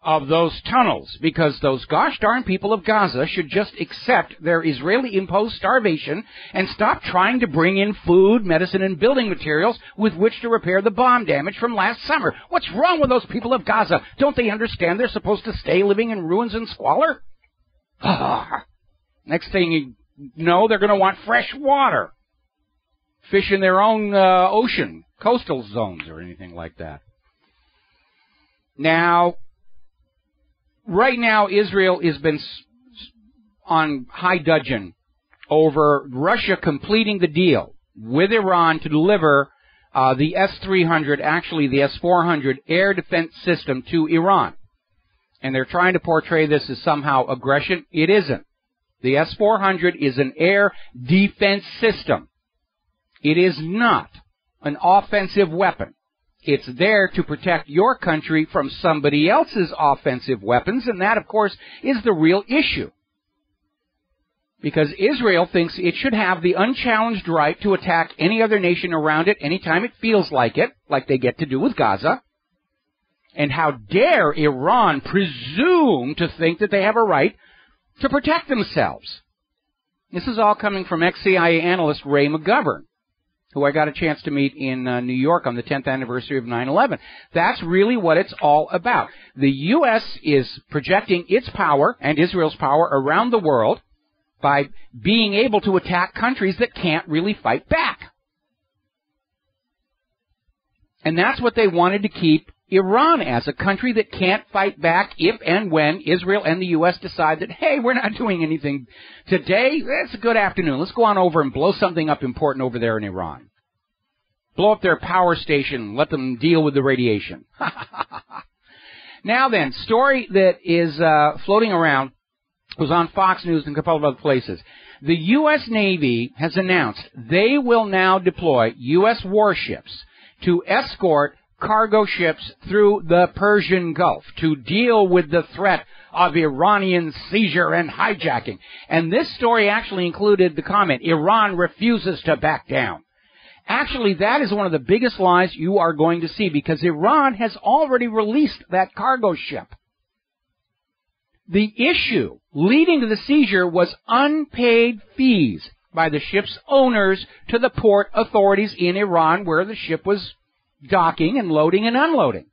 of those tunnels, because those gosh darn people of Gaza should just accept their Israeli-imposed starvation and stop trying to bring in food, medicine, and building materials with which to repair the bomb damage from last summer. What's wrong with those people of Gaza? Don't they understand they're supposed to stay living in ruins and squalor? Next thing you know, they're going to want fresh water. Fish in their own ocean, coastal zones, or anything like that. Now, right now, Israel has been on high dudgeon over Russia completing the deal with Iran to deliver the S-300, actually the S-400 air defense system to Iran. And they're trying to portray this as somehow aggression. It isn't. The S-400 is an air defense system. It is not an offensive weapon. It's there to protect your country from somebody else's offensive weapons, and that, of course, is the real issue. Because Israel thinks it should have the unchallenged right to attack any other nation around it anytime it feels like it, like they get to do with Gaza. And how dare Iran presume to think that they have a right to protect themselves? This is all coming from ex-CIA analyst Ray McGovern, who I got a chance to meet in New York on the 10th anniversary of 9/11. That's really what it's all about. The U.S. is projecting its power and Israel's power around the world by being able to attack countries that can't really fight back. And that's what they wanted to keep Iran as, a country that can't fight back if and when Israel and the U.S. decide that, hey, we're not doing anything today. It's a good afternoon. Let's go on over and blow something up important over there in Iran. Blow up their power station. Let them deal with the radiation. Now then, story that is floating around was on Fox News and a couple of other places. The U.S. Navy has announced they will now deploy U.S. warships to escort cargo ships through the Persian Gulf to deal with the threat of Iranian seizure and hijacking. And this story actually included the comment, Iran refuses to back down. Actually, that is one of the biggest lies you are going to see, because Iran has already released that cargo ship. The issue leading to the seizure was unpaid fees by the ship's owners to the port authorities in Iran where the ship was docking and loading and unloading.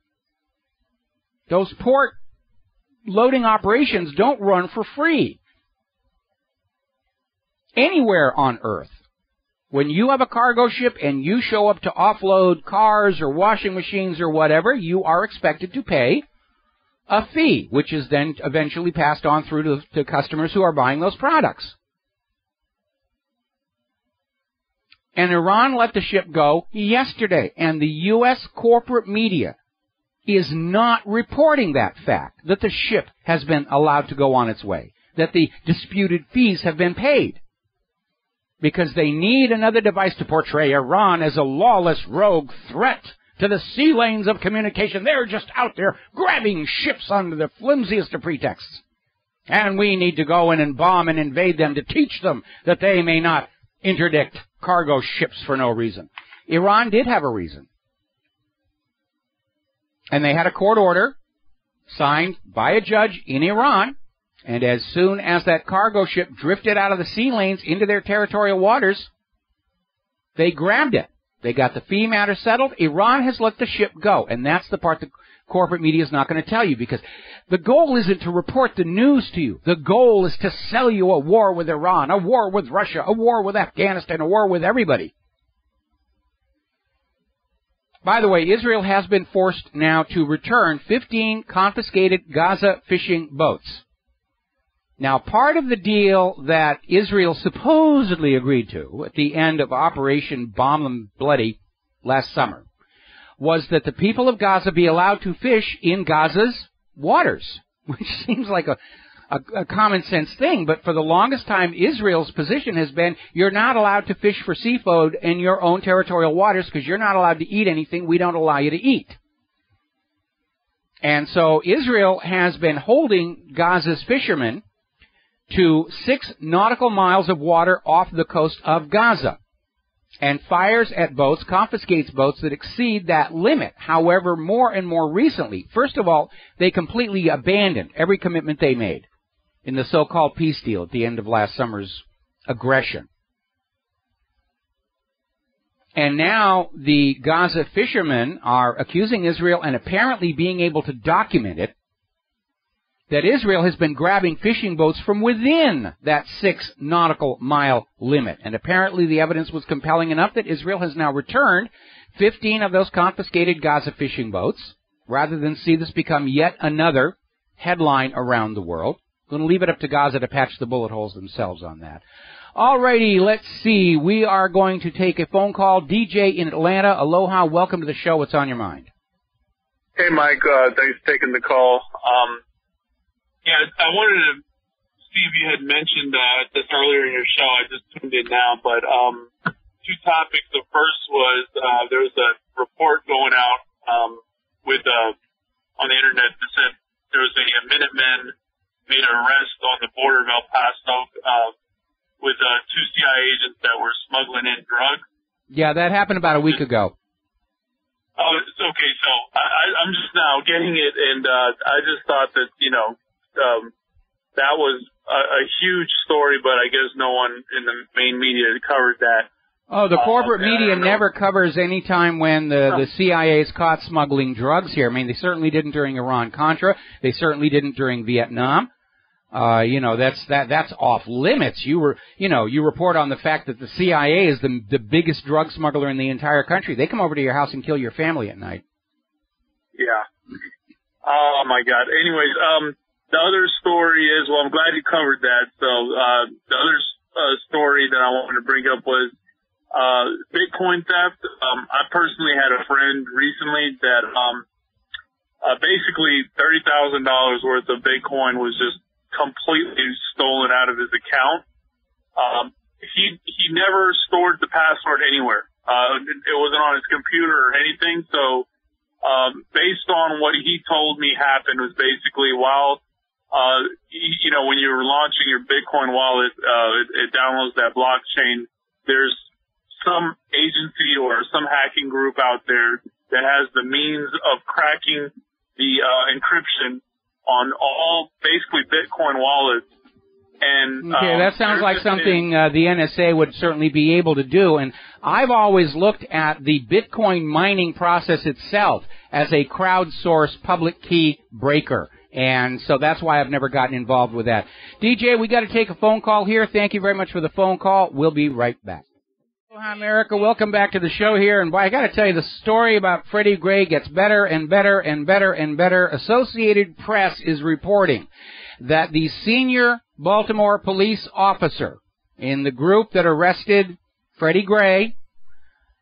Those port loading operations don't run for free anywhere on Earth. When you have a cargo ship and you show up to offload cars or washing machines or whatever, you are expected to pay a fee, which is then eventually passed on through to customers who are buying those products. And Iran let the ship go yesterday, and the U.S. corporate media is not reporting that fact, that the ship has been allowed to go on its way, that the disputed fees have been paid. because they need another device to portray Iran as a lawless rogue threat to the sea lanes of communication. They're just out there grabbing ships under the flimsiest of pretexts. And we need to go in and bomb and invade them to teach them that they may not interdict cargo ships for no reason. Iran did have a reason. And they had a court order signed by a judge in Iran. And as soon as that cargo ship drifted out of the sea lanes into their territorial waters, they grabbed it. They got the fee matter settled. Iran has let the ship go. And that's the part the corporate media is not going to tell you, because the goal isn't to report the news to you. The goal is to sell you a war with Iran, a war with Russia, a war with Afghanistan, a war with everybody. By the way, Israel has been forced now to return 15 confiscated Gaza fishing boats. Now, part of the deal that Israel supposedly agreed to at the end of Operation Bomb Them Bloody last summer was that the people of Gaza be allowed to fish in Gaza's waters, which seems like a common sense thing, but for the longest time, Israel's position has been, you're not allowed to fish for seafood in your own territorial waters because you're not allowed to eat anything we don't allow you to eat. And so Israel has been holding Gaza's fishermen to 6 nautical miles of water off the coast of Gaza, and fires at boats, confiscates boats that exceed that limit. However, more and more recently, first of all, they completely abandoned every commitment they made in the so-called peace deal at the end of last summer's aggression. And now the Gaza fishermen are accusing Israel, and apparently being able to document it, that Israel has been grabbing fishing boats from within that 6 nautical mile limit. And apparently the evidence was compelling enough that Israel has now returned 15 of those confiscated Gaza fishing boats, rather than see this become yet another headline around the world. I'm going to leave it up to Gaza to patch the bullet holes themselves on that. Alrighty, let's see. We are going to take a phone call. DJ in Atlanta, aloha, welcome to the show. What's on your mind? Hey, Mike. Thanks for taking the call. Yeah, I wanted to see if you had mentioned this earlier in your show. I just tuned in now, but 2 topics. The first was there was a report going out with on the internet that said there was a Minutemen made an arrest on the border of El Paso with 2 CIA agents that were smuggling in drugs. Yeah, that happened about a week ago. Oh, it's okay. So I'm just now getting it, and I just thought that, that was a huge story, but I guess no one in the main media covered that. Oh, the corporate media never covers any time when the CIA is caught smuggling drugs here. I mean, they certainly didn't during Iran-Contra. They certainly didn't during Vietnam. That's off limits. You report on the fact that the CIA is the biggest drug smuggler in the entire country. They come over to your house and kill your family at night. Yeah. Oh my God. Anyways, the other story is, well, I'm glad you covered that. So, the other story that I wanted to bring up was, Bitcoin theft. I personally had a friend recently that, basically $30,000 worth of Bitcoin was just completely stolen out of his account. He never stored the password anywhere. It wasn't on his computer or anything. So, based on what he told me happened was basically while, when you're launching your Bitcoin wallet, it downloads that blockchain. There's some agency or some hacking group out there that has the means of cracking the encryption on all basically Bitcoin wallets. And okay, that sounds like something the NSA would certainly be able to do. And I've always looked at the Bitcoin mining process itself as a crowdsourced public key breaker. And so that's why I've never gotten involved with that. DJ, we got to take a phone call here. Thank you very much for the phone call. We'll be right back. Hi, America. Welcome back to the show here. And boy, I got to tell you, the story about Freddie Gray gets better and better and better and better. Associated Press is reporting that the senior Baltimore police officer in the group that arrested Freddie Gray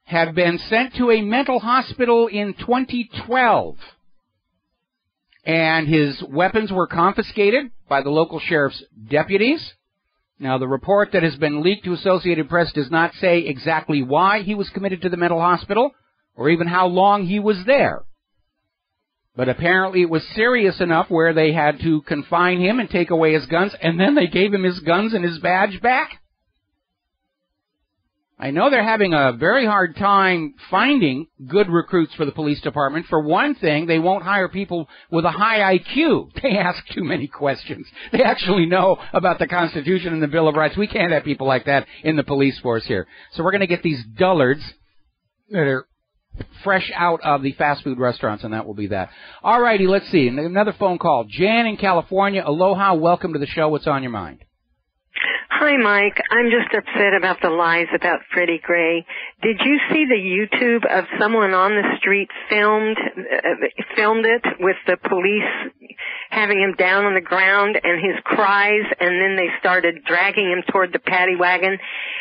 had been sent to a mental hospital in 2012. And his weapons were confiscated by the local sheriff's deputies. Now, the report that has been leaked to Associated Press does not say exactly why he was committed to the mental hospital or even how long he was there. But apparently it was serious enough where they had to confine him and take away his guns, and then they gave him his guns and his badge back. I know they're having a very hard time finding good recruits for the police department. For one thing, they won't hire people with a high IQ. They ask too many questions. They actually know about the Constitution and the Bill of Rights. We can't have people like that in the police force here. So we're going to get these dullards that are fresh out of the fast food restaurants, and that will be that. All righty, let's see. Another phone call. Jan in California. Aloha. Welcome to the show. What's on your mind? Hi, Mike. I'm just upset about the lies about Freddie Gray. Did you see the YouTube of someone on the street filmed it with the police having him down on the ground and his cries, and then they started dragging him toward the paddy wagon,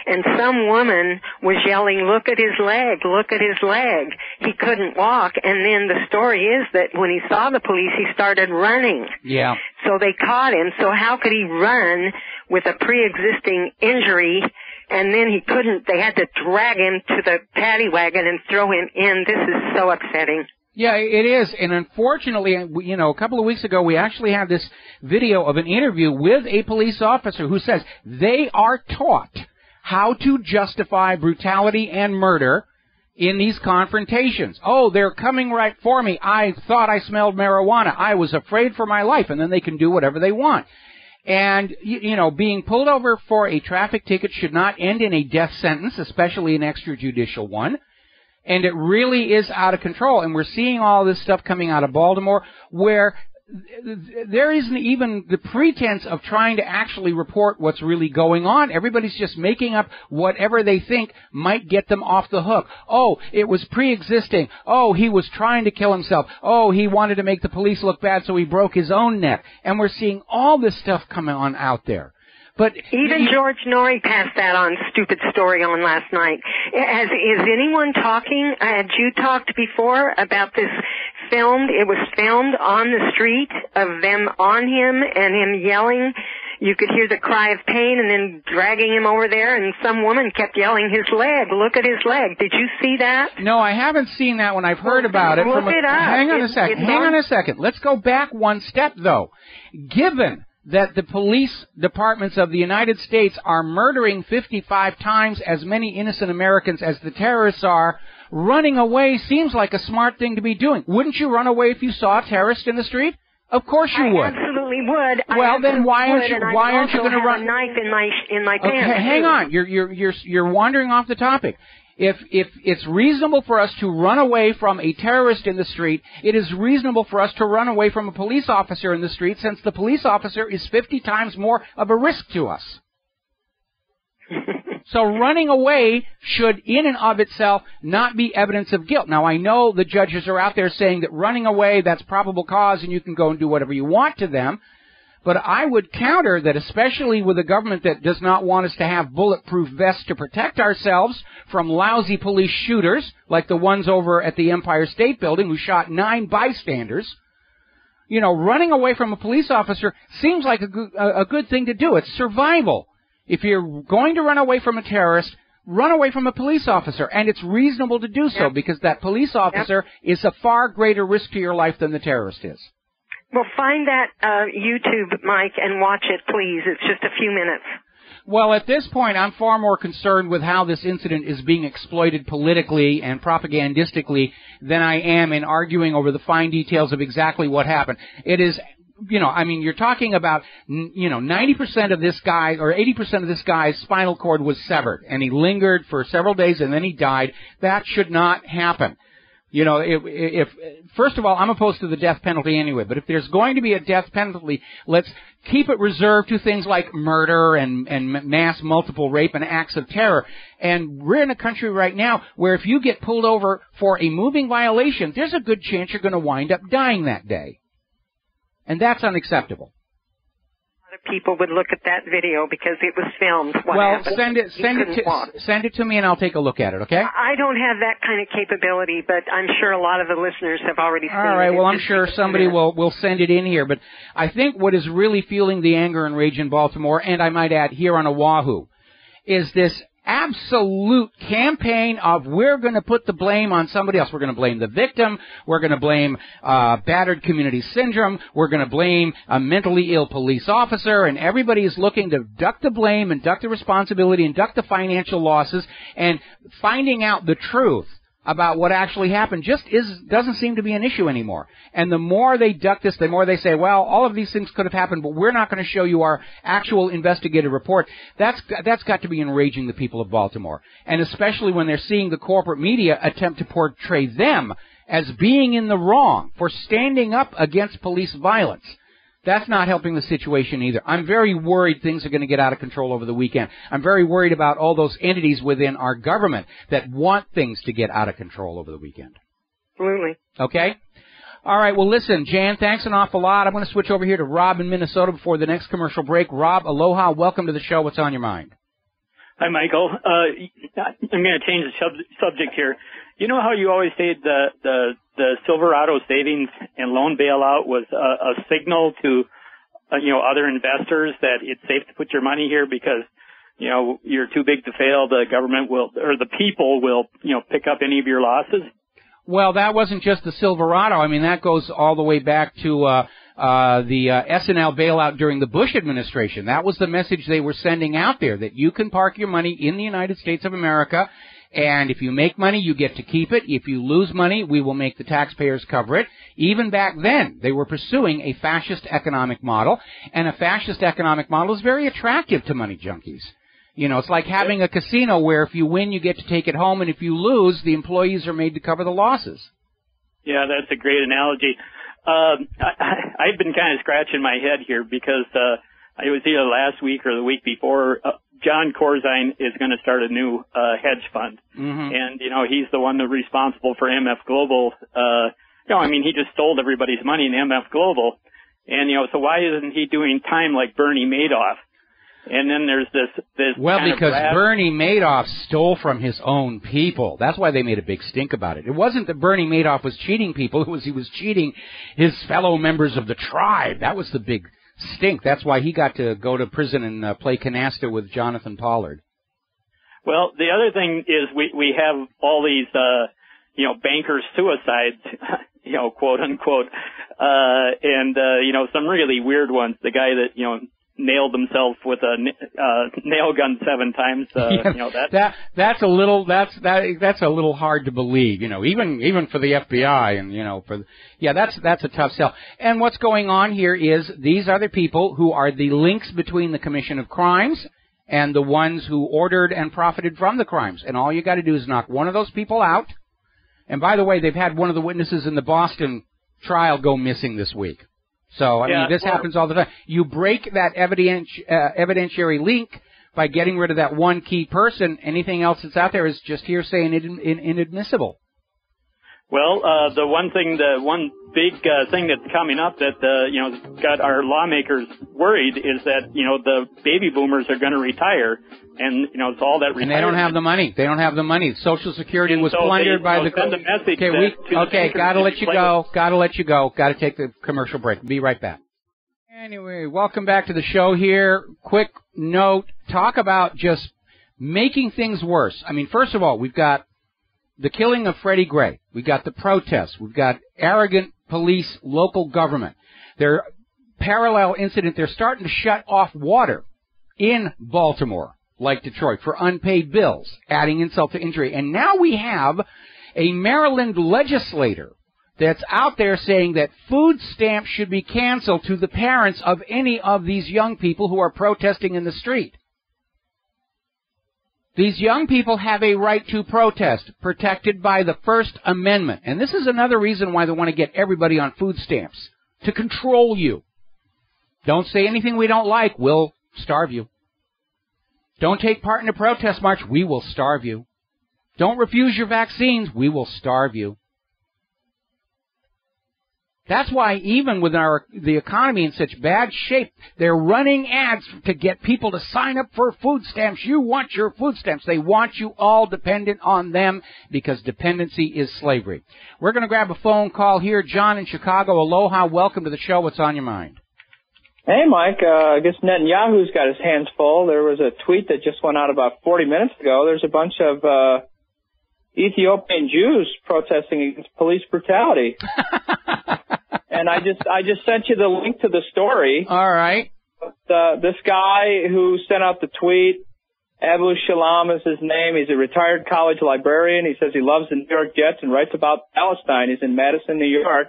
and some woman was yelling, "Look at his leg, look at his leg." He couldn't walk, and then the story is that when he saw the police, he started running. Yeah. So they caught him. So how could he run with a pre-existing injury, and then he couldn't, they had to drag him to the paddy wagon and throw him in. This is so upsetting. Yeah, it is. And unfortunately, you know, a couple of weeks ago, we actually had this video of an interview with a police officer who says they are taught how to justify brutality and murder in these confrontations. Oh, they're coming right for me. I thought I smelled marijuana. I was afraid for my life. And then they can do whatever they want. And, you know, being pulled over for a traffic ticket should not end in a death sentence, especially an extrajudicial one. And it really is out of control. And we're seeing all this stuff coming out of Baltimore where there isn't even the pretense of trying to actually report what's really going on. Everybody's just making up whatever they think might get them off the hook. Oh, it was pre-existing. Oh, he was trying to kill himself. Oh, he wanted to make the police look bad, so he broke his own neck. And we're seeing all this stuff coming on out there. But even George Norrie passed that on Stupid Story on last night. Is anyone talking? Had you talked before about this filmed? It was filmed on the street of them on him and him yelling. You could hear the cry of pain and then dragging him over there, and some woman kept yelling, "His leg, look at his leg." Did you see that? No, I haven't seen that one. I've heard about it. Look it up. Hang on a second. Let's go back one step, though. Given that the police departments of the United States are murdering 55 times as many innocent Americans as the terrorists are, running away seems like a smart thing to be doing. Wouldn't you run away if you saw a terrorist in the street? Of course you would. I absolutely would. Well, then why aren't you going to run? A knife in my pants. Okay, hang on. You're wandering off the topic. If it's reasonable for us to run away from a terrorist in the street, it is reasonable for us to run away from a police officer in the street, since the police officer is 50 times more of a risk to us. So running away should, in and of itself, not be evidence of guilt. Now, I know the judges are out there saying that running away, that's probable cause, and you can go and do whatever you want to them. But I would counter that, especially with a government that does not want us to have bulletproof vests to protect ourselves from lousy police shooters, like the ones over at the Empire State Building who shot 9 bystanders. You know, running away from a police officer seems like a good thing to do. It's survival. If you're going to run away from a terrorist, run away from a police officer. And it's reasonable to do so because that police officer is a far greater risk to your life than the terrorist is. Well, find that YouTube, Mike, and watch it, please. It's just a few minutes. Well, at this point, I'm far more concerned with how this incident is being exploited politically and propagandistically than I am in arguing over the fine details of exactly what happened. It is, you know, I mean, you're talking about, you know, 90% of this guy, or 80% of this guy's spinal cord was severed, and he lingered for several days, and then he died. That should not happen. You know, if first of all, I'm opposed to the death penalty anyway, but if there's going to be a death penalty, let's keep it reserved to things like murder and mass multiple rape and acts of terror. And we're in a country right now where if you get pulled over for a moving violation, there's a good chance you're going to wind up dying that day. And that's unacceptable. people would look at that video because it was filmed. Well, send it to me and I'll take a look at it, okay? I don't have that kind of capability, but I'm sure a lot of the listeners have already seen it. All right, well, I'm sure somebody will send it in here. But I think what is really fueling the anger and rage in Baltimore, and I might add here on Oahu, is this absolute campaign of we're going to put the blame on somebody else. We're going to blame the victim. We're going to blame battered community syndrome. We're going to blame a mentally ill police officer. And everybody is looking to duck the blame and duck the responsibility and duck the financial losses. And finding out the truth about what actually happened just doesn't seem to be an issue anymore. And the more they duck this, the more they say, well, all of these things could have happened, but we're not going to show you our actual investigative report. That's got to be enraging the people of Baltimore. And especially when they're seeing the corporate media attempt to portray them as being in the wrong for standing up against police violence. That's not helping the situation either. I'm very worried things are going to get out of control over the weekend. I'm very worried about all those entities within our government that want things to get out of control over the weekend. Absolutely. Okay? All right, well, listen, Jan, thanks an awful lot. I'm going to switch over here to Rob in Minnesota before the next commercial break. Rob, aloha. Welcome to the show. What's on your mind? Hi, Michael. I'm going to change the subject here. You know how you always say the Silverado savings and loan bailout was a signal to, other investors that it's safe to put your money here because, you're too big to fail. The government will, or the people will, pick up any of your losses? Well, that wasn't just the Silverado. I mean, that goes all the way back to the S&L bailout during the Bush administration. That was the message they were sending out there, that you can park your money in the United States of America, and if you make money, you get to keep it. If you lose money, we will make the taxpayers cover it. Even back then, they were pursuing a fascist economic model, and a fascist economic model is very attractive to money junkies. It's like having a casino where if you win, you get to take it home, and if you lose, the employees are made to cover the losses. Yeah, that's a great analogy. I've been kind of scratching my head here because it was either last week or the week before. John Corzine is going to start a new hedge fund, and he's the one that's responsible for MF Global. He just stole everybody's money in MF Global, and so why isn't he doing time like Bernie Madoff? And then there's this. Well, because Bernie Madoff stole from his own people. That's why they made a big stink about it. It wasn't that Bernie Madoff was cheating people. It was he was cheating his fellow members of the tribe. That was the big stink. That's why he got to go to prison and play canasta with Jonathan Pollard. Well, the other thing is we have all these bankers suicides, quote unquote, and some really weird ones. The guy that nailed himself with a nail gun 7 times. That's a little hard to believe. Even for the FBI and that's a tough sell. And what's going on here is these are the people who are the links between the commission of crimes and the ones who ordered and profited from the crimes. And all you got to do is knock one of those people out. And by the way, they've had one of the witnesses in the Boston trial go missing this week. So, this happens all the time. You break that evidentiary link by getting rid of that one key person. Anything else that's out there is just hearsay and inadmissible. Well, the one big thing that's coming up that, got our lawmakers worried is that, the baby boomers are going to retire. And, it's all that retirement. And they don't have the money. They don't have the money. Social Security was plundered by the... Send a message gotta let you go. Gotta take the commercial break. Be right back. Anyway, welcome back to the show here. Quick note. Talk about just making things worse. First of all, we've got the killing of Freddie Gray. We've got the protests. We've got arrogant police, local government. They're parallel incident. They're starting to shut off water in Baltimore, like Detroit, for unpaid bills, adding insult to injury. And now we have a Maryland legislator that's out there saying that food stamps should be canceled to the parents of any of these young people who are protesting in the street. These young people have a right to protest, protected by the First Amendment. And this is another reason why they want to get everybody on food stamps, to control you. Don't say anything we don't like, we'll starve you. Don't take part in a protest march, we will starve you. Don't refuse your vaccines, we will starve you. That's why even with the economy in such bad shape, they're running ads to get people to sign up for food stamps. You want your food stamps. They want you all dependent on them because dependency is slavery. We're going to grab a phone call here. John in Chicago. Aloha. Welcome to the show. What's on your mind? Hey, Mike. I guess Netanyahu's got his hands full. There was a tweet that just went out about 40 minutes ago. There's a bunch of Ethiopian Jews protesting against police brutality. And I just sent you the link to the story. All right. This guy who sent out the tweet, Abu Shalom is his name. He's a retired college librarian. He says he loves the New York Jets and writes about Palestine. He's in Madison, New York.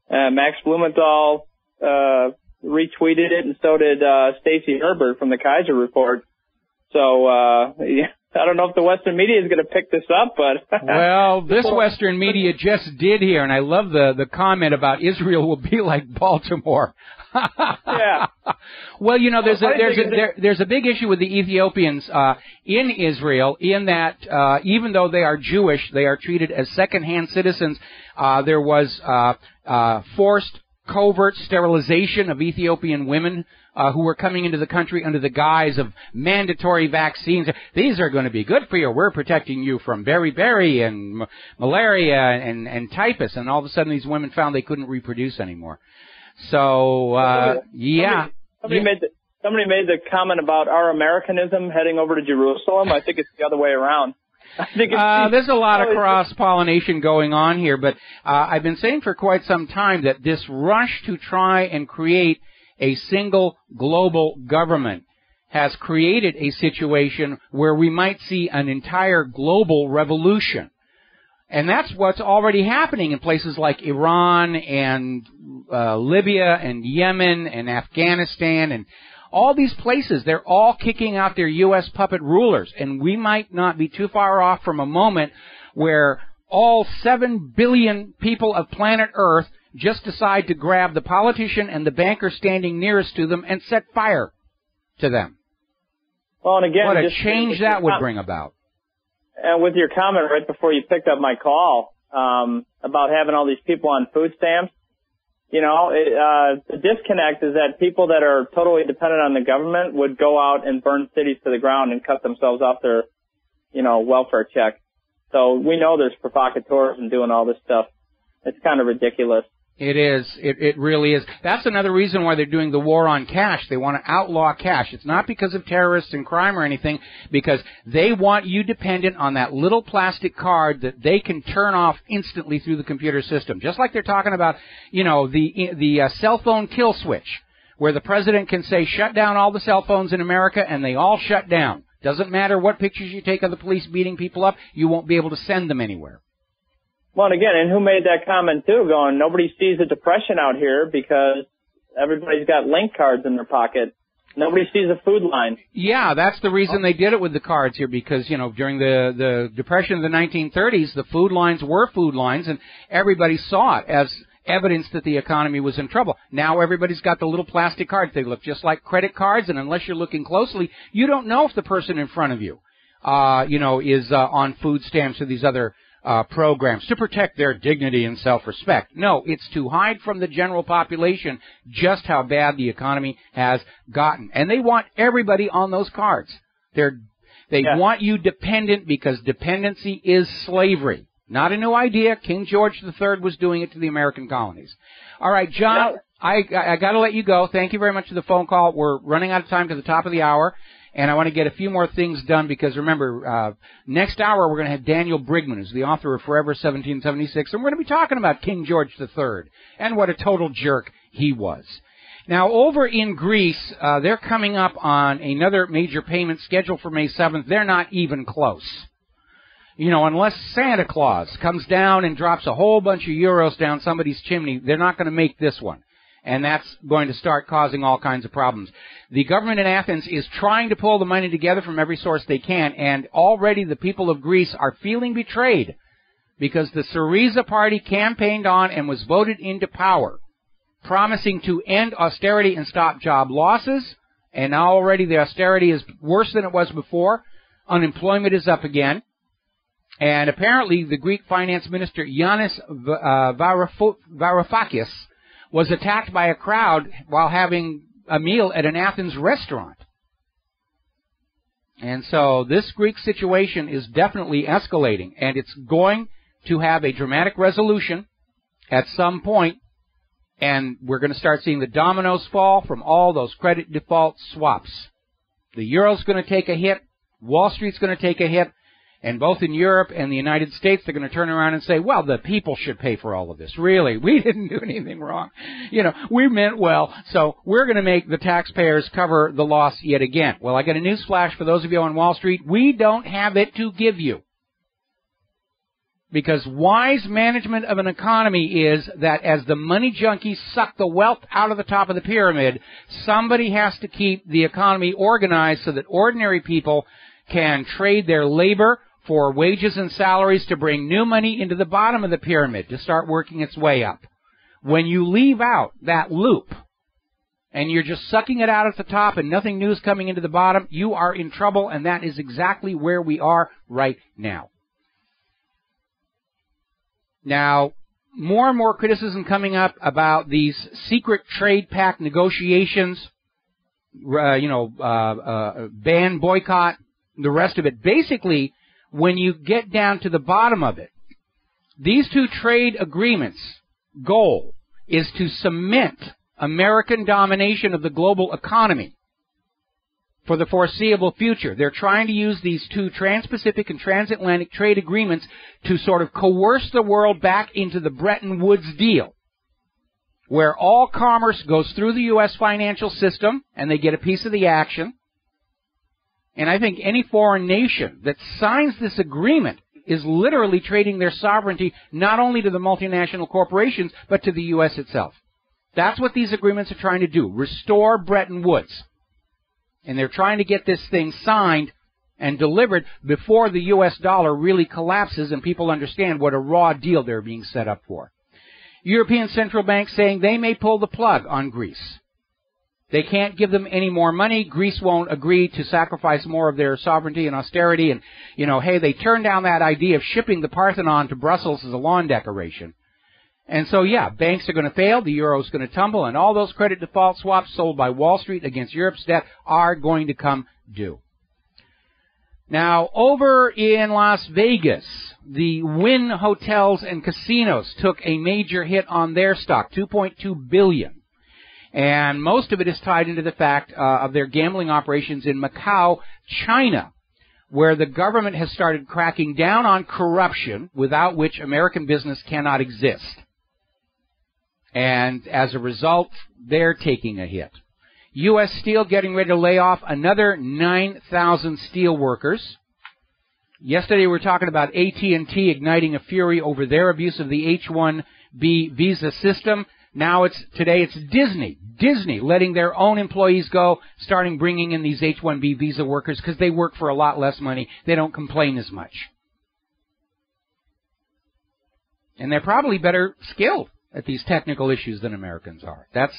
Max Blumenthal retweeted it, and so did Stacey Herbert from the Kaiser Report. So I don't know if the Western media is going to pick this up, but... Well, this Western media just did here, and I love the comment about Israel will be like Baltimore. Yeah. Well, you know, there's a big issue with the Ethiopians in Israel in that even though they are Jewish, they are treated as second-hand citizens. There was forced covert sterilization of Ethiopian women who were coming into the country under the guise of mandatory vaccines. These are going to be good for you. We're protecting you from beriberi and malaria and typhus. And all of a sudden these women found they couldn't reproduce anymore. So, yeah. Somebody made the comment about our Americanism heading over to Jerusalem. I think it's the other way around. There's a lot of cross-pollination going on here, but I've been saying for quite some time that this rush to try and create a single global government has created a situation where we might see an entire global revolution. And that's what's already happening in places like Iran and Libya and Yemen and Afghanistan and all these places. They're all kicking out their U.S. puppet rulers. And we might not be too far off from a moment where all 7 billion people of planet Earth just decide to grab the politician and the banker standing nearest to them and set fire to them. Well, and again, what a change that would bring about. And with your comment right before you picked up my call about having all these people on food stamps, you know, the disconnect is that people that are totally dependent on the government would go out and burn cities to the ground and cut themselves off their, you know, welfare check. So we know there's provocateurs and doing all this stuff. It's kind of ridiculous. It is. It really is. That's another reason why they're doing the war on cash. They want to outlaw cash. It's not because of terrorists and crime or anything, because they want you dependent on that little plastic card that they can turn off instantly through the computer system. Just like they're talking about, you know, the cell phone kill switch, where the president can say, shut down all the cell phones in America, and they all shut down. Doesn't matter what pictures you take of the police beating people up, you won't be able to send them anywhere. Well, and again, and who made that comment too, going, nobody sees the depression out here because everybody's got link cards in their pocket. Nobody sees a food line. Yeah, that's the reason they did it with the cards here, because, you know, during the Depression of the 1930s, the food lines were food lines, and everybody saw it as evidence that the economy was in trouble. Now everybody's got the little plastic cards. They look just like credit cards, and unless you're looking closely, you don't know if the person in front of you, is on food stamps or these other programs to protect their dignity and self-respect. No, it's to hide from the general population just how bad the economy has gotten. And they want everybody on those cards. They want you dependent because dependency is slavery. Not a new idea. King George III was doing it to the American colonies. All right, John, I got to let you go. Thank you very much for the phone call. We're running out of time to the top of the hour. And I want to get a few more things done because, remember, next hour we're going to have Daniel Brigman, who's the author of Forever 1776, and we're going to be talking about King George III and what a total jerk he was. Now, over in Greece, they're coming up on another major payment scheduled for May 7th. They're not even close. You know, unless Santa Claus comes down and drops a whole bunch of euros down somebody's chimney, they're not going to make this one. And that's going to start causing all kinds of problems. The government in Athens is trying to pull the money together from every source they can, and already the people of Greece are feeling betrayed because the Syriza party campaigned on and was voted into power, promising to end austerity and stop job losses, and now already the austerity is worse than it was before. Unemployment is up again. And apparently the Greek finance minister, Yanis Varoufakis, was attacked by a crowd while having a meal at an Athens restaurant. And so this Greek situation is definitely escalating, and it's going to have a dramatic resolution at some point, and we're going to start seeing the dominoes fall from all those credit default swaps. The euro's going to take a hit, Wall Street's going to take a hit, and both in Europe and the United States, they're going to turn around and say, well, the people should pay for all of this. Really, we didn't do anything wrong. You know, we meant well, so we're going to make the taxpayers cover the loss yet again. Well, I got a news flash for those of you on Wall Street. We don't have it to give you. Because wise management of an economy is that as the money junkies suck the wealth out of the top of the pyramid, somebody has to keep the economy organized so that ordinary people can trade their labor for wages and salaries to bring new money into the bottom of the pyramid to start working its way up. When you leave out that loop and you're just sucking it out at the top and nothing new is coming into the bottom, you are in trouble, and that is exactly where we are right now. Now, more and more criticism coming up about these secret trade pact negotiations, ban, boycott, the rest of it. Basically, when you get down to the bottom of it, these two trade agreements' goal is to cement American domination of the global economy for the foreseeable future. They're trying to use these two trans-Pacific and transatlantic trade agreements to sort of coerce the world back into the Bretton Woods deal, where all commerce goes through the U.S. financial system and they get a piece of the action. And I think any foreign nation that signs this agreement is literally trading their sovereignty not only to the multinational corporations, but to the U.S. itself. That's what these agreements are trying to do, restore Bretton Woods. And they're trying to get this thing signed and delivered before the U.S. dollar really collapses and people understand what a raw deal they're being set up for. European Central Bank saying they may pull the plug on Greece. They can't give them any more money. Greece won't agree to sacrifice more of their sovereignty and austerity. And, hey, they turned down that idea of shipping the Parthenon to Brussels as a lawn decoration. And so, yeah, banks are going to fail, the euro's going to tumble, and all those credit default swaps sold by Wall Street against Europe's debt are going to come due. Now, over in Las Vegas, the Wynn hotels and casinos took a major hit on their stock, $2.2 billion. And most of it is tied into the fact of their gambling operations in Macau, China, where the government has started cracking down on corruption, without which American business cannot exist. And as a result, they're taking a hit. U.S. Steel getting ready to lay off another 9,000 steel workers. Yesterday we were talking about AT&T igniting a fury over their abuse of the H-1B visa system. Now today it's Disney. Disney letting their own employees go, starting bringing in these H-1B visa workers because they work for a lot less money. They don't complain as much. And they're probably better skilled at these technical issues than Americans are. That's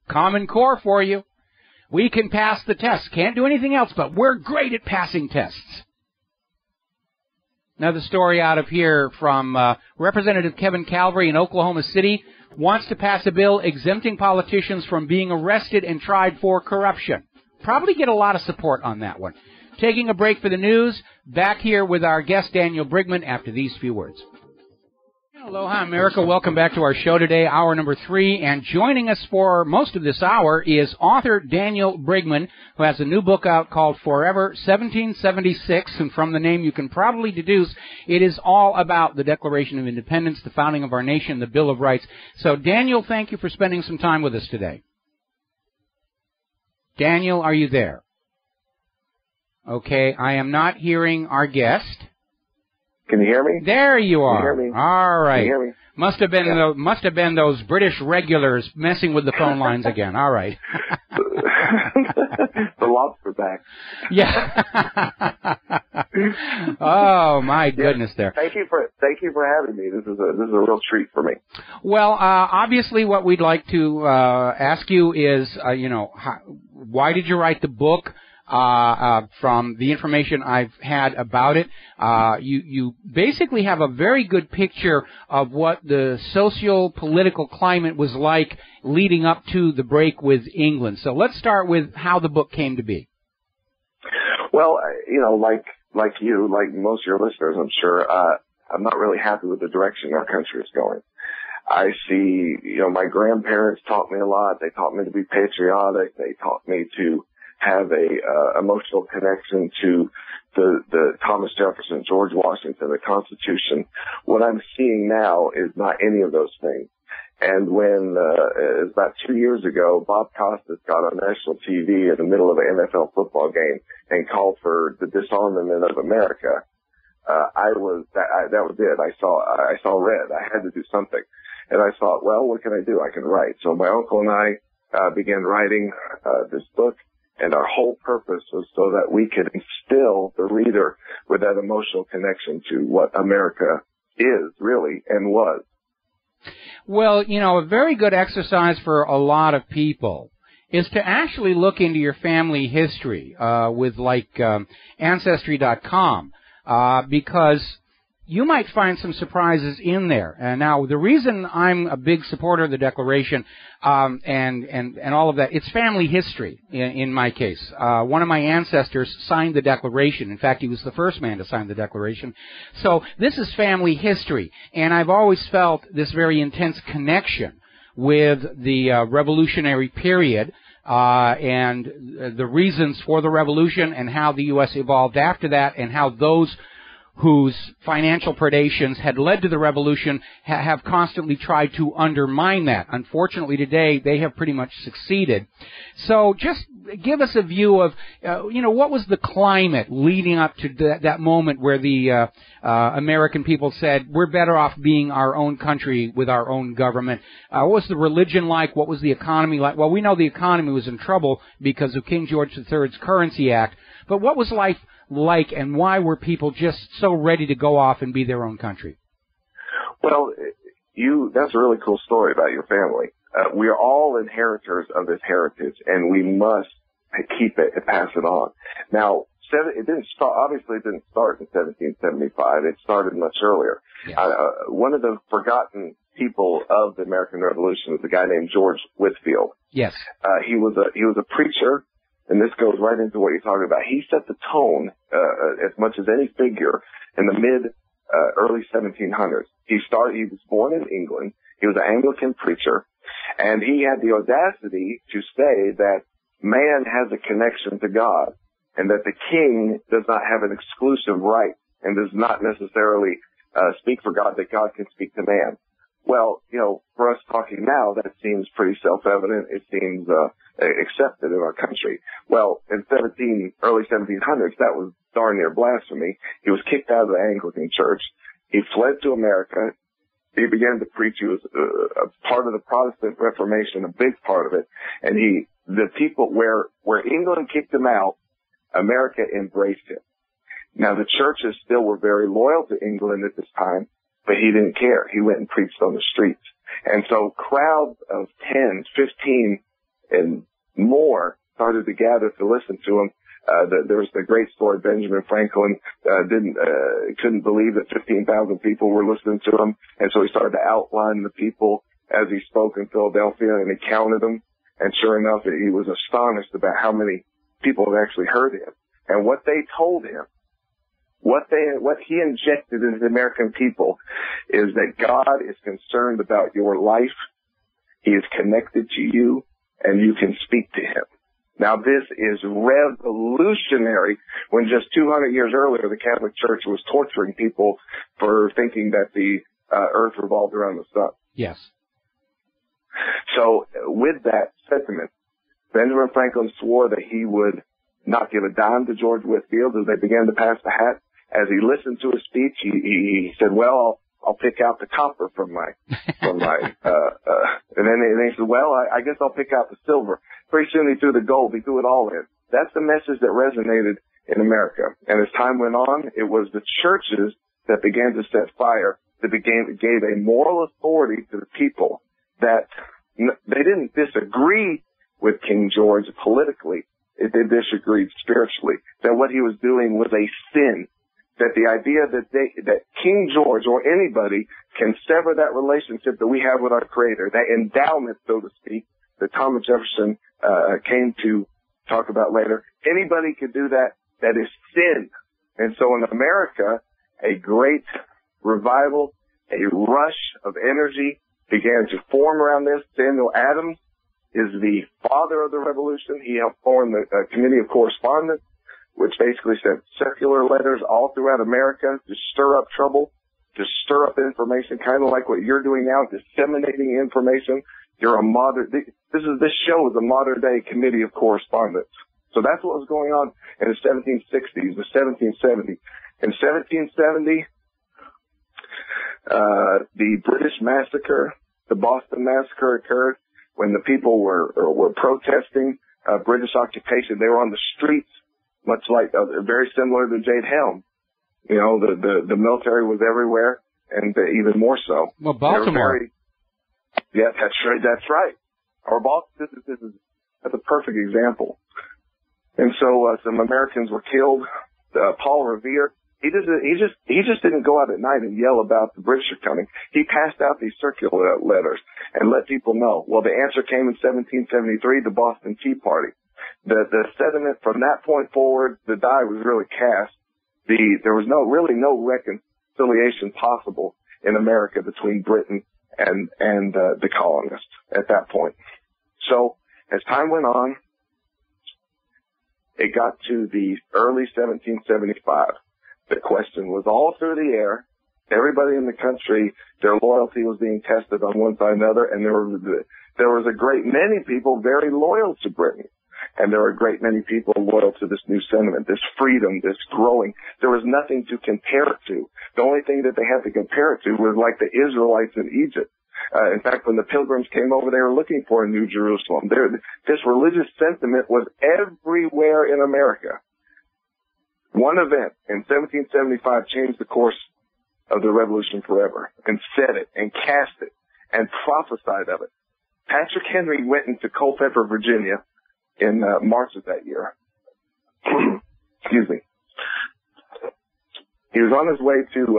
Common Core for you. We can pass the tests. Can't do anything else, but we're great at passing tests. Another story out of here from Representative Kevin Calvary in Oklahoma City wants to pass a bill exempting politicians from being arrested and tried for corruption. Probably get a lot of support on that one. Taking a break for the news. Back here with our guest, Daniel Brigman, after these few words. Aloha, America. Welcome back to our show today, hour number 3. And joining us for most of this hour is author Daniel Brigman, who has a new book out called Forever 1776. And from the name, you can probably deduce it is all about the Declaration of Independence, the founding of our nation, the Bill of Rights. So, Daniel, thank you for spending some time with us today. Daniel, are you there? Okay, I am not hearing our guest. Can you hear me? There you are. Can you hear me? All right. Can you hear me? Must have been those British regulars messing with the phone lines again. All right. The lobster back. Yeah. Oh my goodness, there. Thank you for having me. This is a real treat for me. Well, obviously, what we'd like to ask you is, why did you write the book? from the information I've had about it. You basically have a very good picture of what the socio-political climate was like leading up to the break with England. So let's start with how the book came to be. Well, like you, like most of your listeners, I'm sure, I'm not really happy with the direction our country is going. I see, my grandparents taught me a lot. They taught me to be patriotic. They taught me to have a emotional connection to the Thomas Jefferson, George Washington, the Constitution. What I'm seeing now is not any of those things. And when it was about 2 years ago, Bob Costas got on national TV in the middle of an NFL football game and called for the disarmament of America, that was it. I saw red. I had to do something. And I thought, well, what can I do? I can write. So my uncle and I began writing this book, and our whole purpose was so that we could instill the reader with that emotional connection to what America is really and was. Well, a very good exercise for a lot of people is to actually look into your family history with Ancestry.com, because you might find some surprises in there. And now, the reason I'm a big supporter of the Declaration and all of that, it's family history in my case. One of my ancestors signed the Declaration. In fact, he was the first man to sign the Declaration. So this is family history. And I've always felt this very intense connection with the revolutionary period and the reasons for the revolution and how the U.S. evolved after that and how those whose financial predations had led to the revolution have constantly tried to undermine that. Unfortunately, today, they have pretty much succeeded. So just give us a view of, what was the climate leading up to that moment where the American people said, we're better off being our own country with our own government. What was the religion like? What was the economy like? Well, we know the economy was in trouble because of King George III's Currency Act. But what was life like, and why were people just so ready to go off and be their own country? Well, that's a really cool story about your family. We are all inheritors of this heritage, and we must keep it and pass it on. Now, it didn't start in 1775. It started much earlier. Yes. One of the forgotten people of the American Revolution was a guy named George Whitefield. Yes. He was a preacher. And this goes right into what you're talking about. He set the tone as much as any figure in the early 1700s. He was born in England. He was an Anglican preacher, and he had the audacity to say that man has a connection to God, and that the king does not have an exclusive right and does not necessarily speak for God, that God can speak to man. Well, for us talking now, that seems pretty self-evident. It seems accepted in our country. Well, in early 1700s, that was darn near blasphemy. He was kicked out of the Anglican Church. He fled to America. He began to preach. He was a part of the Protestant Reformation, a big part of it. And the people where England kicked him out, America embraced him. Now, the churches still were very loyal to England at this time, but he didn't care. He went and preached on the streets. And so crowds of 10, 15, and more started to gather to listen to him. There was the great story, Benjamin Franklin couldn't believe that 15,000 people were listening to him. And so he started to outline the people as he spoke in Philadelphia, and he counted them. And sure enough, he was astonished about how many people had actually heard him. And what they told him, what he injected into the American people is that God is concerned about your life. He is connected to you, and you can speak to him. Now, this is revolutionary when just 200 years earlier, the Catholic Church was torturing people for thinking that the earth revolved around the sun. Yes. So with that sentiment, Benjamin Franklin swore that he would not give a dime to George Whitefield as they began to pass the hat. As he listened to his speech, he said, well, I'll pick out the copper from my, and then he said, well, I guess I'll pick out the silver. Pretty soon he threw the gold. He threw it all in. That's the message that resonated in America. And as time went on, it was the churches that began to set fire, that gave a moral authority to the people, that they didn't disagree with King George politically. they disagreed spiritually, that what he was doing was a sin. That the idea that King George or anybody can sever that relationship that we have with our Creator, that endowment, so to speak, that Thomas Jefferson came to talk about later, anybody could do that. That is sin. And so in America, a great revival, a rush of energy began to form around this. Samuel Adams is the father of the revolution. He helped form the Committee of Correspondence, which basically sent circular letters all throughout America to stir up trouble, to stir up information, kind of like what you're doing now, disseminating information. This show is a modern day Committee of Correspondence. So that's what was going on in the 1760s, the 1770s. In 1770, the British massacre, the Boston Massacre occurred when the people were protesting British occupation. They were on the streets, much like very similar to Jade Helm. You know, the military was everywhere, and even more so. Well, Baltimore. Yeah, that's right. Or Baltimore. That's a perfect example. And so some Americans were killed. Paul Revere, he just didn't go out at night and yell about the British are coming. He passed out these circular letters and let people know. Well, the answer came in 1773, the Boston Tea Party. The sentiment from that point forward, the die was really cast. There was really no reconciliation possible in America between Britain and the colonists at that point. So as time went on, it got to the early 1775. The question was all through the air. Everybody in the country, their loyalty was being tested on one side and another, and there was a great many people very loyal to Britain. And there were a great many people loyal to this new sentiment, this freedom, this growing. There was nothing to compare it to. The only thing that they had to compare it to was like the Israelites in Egypt. In fact, when the Pilgrims came over, they were looking for a New Jerusalem. This religious sentiment was everywhere in America. One event in 1775 changed the course of the revolution forever, and set it, and cast it, and prophesied of it. Patrick Henry went into Culpeper, Virginia, in March of that year. Excuse me. He was on his way to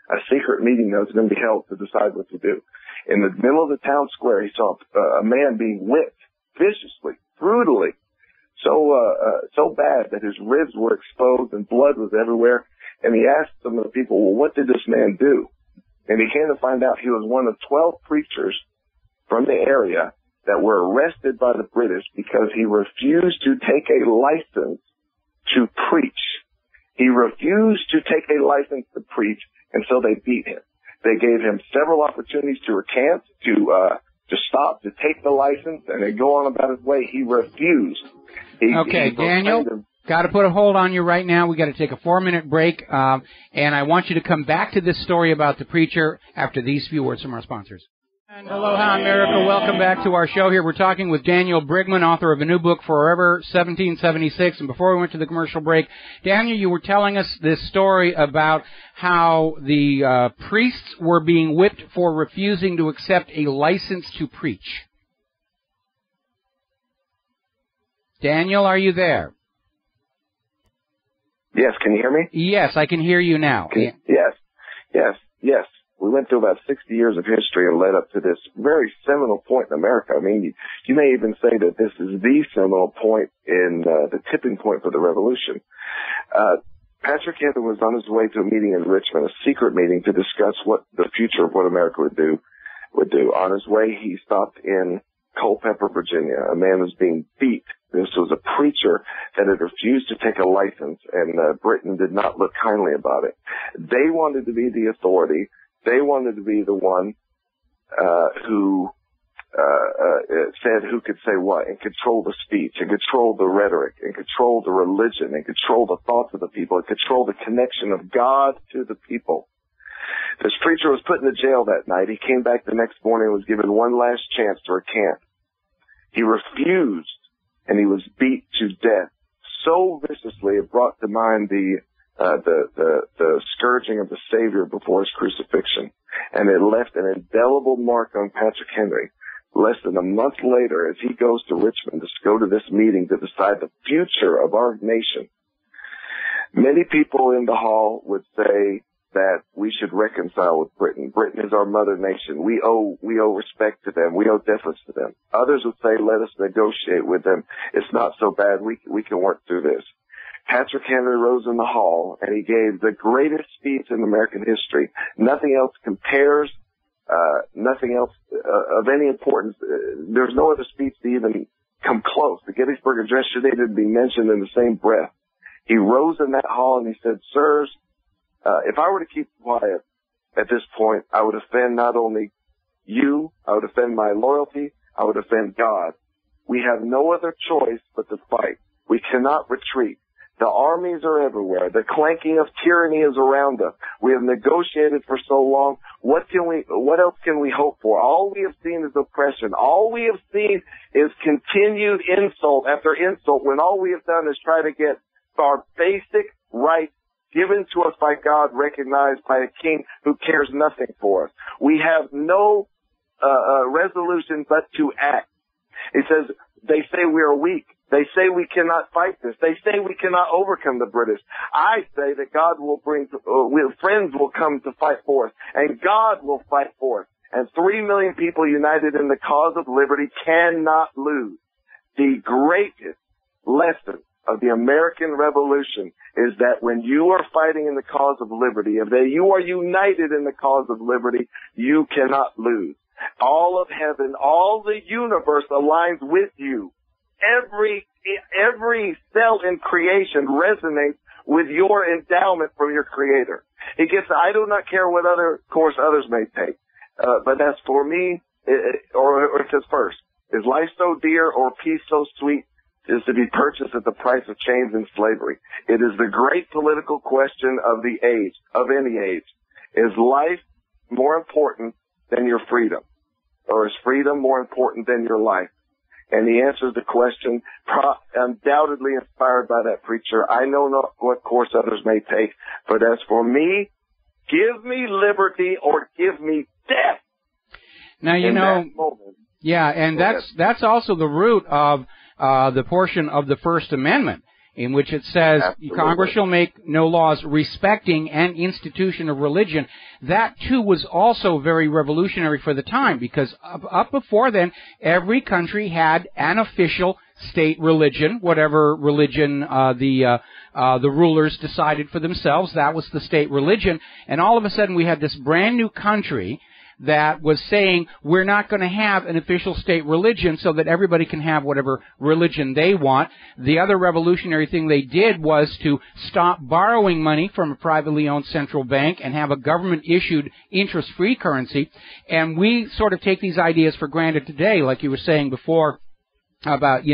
a secret meeting that was going to be held to decide what to do. In the middle of the town square, he saw a man being whipped viciously, brutally, so bad that his ribs were exposed and blood was everywhere. And he asked some of the people, well, what did this man do? And he came to find out he was one of 12 preachers from the area that were arrested by the British because he refused to take a license to preach. He refused to take a license to preach, and so they beat him. They gave him several opportunities to recant, to stop, to take the license, and then go on about his way. He refused. Okay, Daniel, got to put a hold on you right now. We got to take a 4-minute break, and I want you to come back to this story about the preacher after these few words from our sponsors. And aloha, America. Welcome back to our show here. We're talking with Daniel Brigman, author of a new book, Forever 1776. And before we went to the commercial break, Daniel, you were telling us this story about how the priests were being whipped for refusing to accept a license to preach. Daniel, are you there? Yes, can you hear me? Yes, I can hear you now. Yes. We went through about 60 years of history and led up to this very seminal point in America. I mean, you may even say that this is the seminal point in the tipping point for the revolution. Patrick Henry was on his way to a meeting in Richmond, a secret meeting to discuss what the future of what America would do. On his way, he stopped in Culpeper, Virginia. A man was being beat. This was a preacher that had refused to take a license, and Britain did not look kindly about it. They wanted to be the authority. They wanted to be the one who said who could say what, and control the speech, and control the rhetoric, and control the religion, and control the thoughts of the people, and control the connection of God to the people. This preacher was put in the jail that night. He came back the next morning and was given one last chance to recant. He refused, and he was beat to death so viciously it brought to mind the scourging of the Savior before his crucifixion. And it left an indelible mark on Patrick Henry. less than a month later, as he goes to Richmond to go to this meeting to decide the future of our nation. Many people in the hall would say that we should reconcile with Britain. Britain is our mother nation. We owe respect to them. We owe deference to them. Others would say, let us negotiate with them. It's not so bad. We can work through this. Patrick Henry rose in the hall, and he gave the greatest speech in American history. Nothing else compares, nothing else of any importance. There's no other speech to even come close. The Gettysburg Address should even be mentioned in the same breath. He rose in that hall and he said, sirs, if I were to keep quiet at this point, I would offend not only you, I would offend my loyalty, I would offend God. We have no other choice but to fight. We cannot retreat. The armies are everywhere. The clanking of tyranny is around us. We have negotiated for so long. What else can we hope for? All we have seen is oppression. All we have seen is continued insult after insult, when all we have done is try to get our basic rights given to us by God, recognized by a king who cares nothing for us. We have no resolution but to act. It says, they say we are weak. They say we cannot fight this. They say we cannot overcome the British. I say that God will friends will come to fight for us, and God will fight for us. And 3 million people united in the cause of liberty cannot lose. The greatest lesson of the American Revolution is that when you are fighting in the cause of liberty, if you are united in the cause of liberty, you cannot lose. All of heaven, all the universe aligns with you. Every cell in creation resonates with your endowment from your Creator. I do not care what course others may take. But as for me, or it says first, is life so dear or peace so sweet is to be purchased at the price of chains and slavery? It is the great political question of the age, of any age. Is life more important than your freedom? Or is freedom more important than your life? And the answer to the question, undoubtedly inspired by that preacher. I know not what course others may take, but as for me, give me liberty or give me death. Now, and that's also the root of the portion of the First Amendment, in which it says, absolutely, Congress shall make no laws respecting an institution of religion. That, too, was also very revolutionary for the time, because up before then, every country had an official state religion, whatever religion the rulers decided for themselves. That was the state religion. And all of a sudden, we had this brand new country that was saying, we're not going to have an official state religion so that everybody can have whatever religion they want. The other revolutionary thing they did was to stop borrowing money from a privately owned central bank and have a government-issued interest-free currency. And we sort of take these ideas for granted today, like you were saying before, about,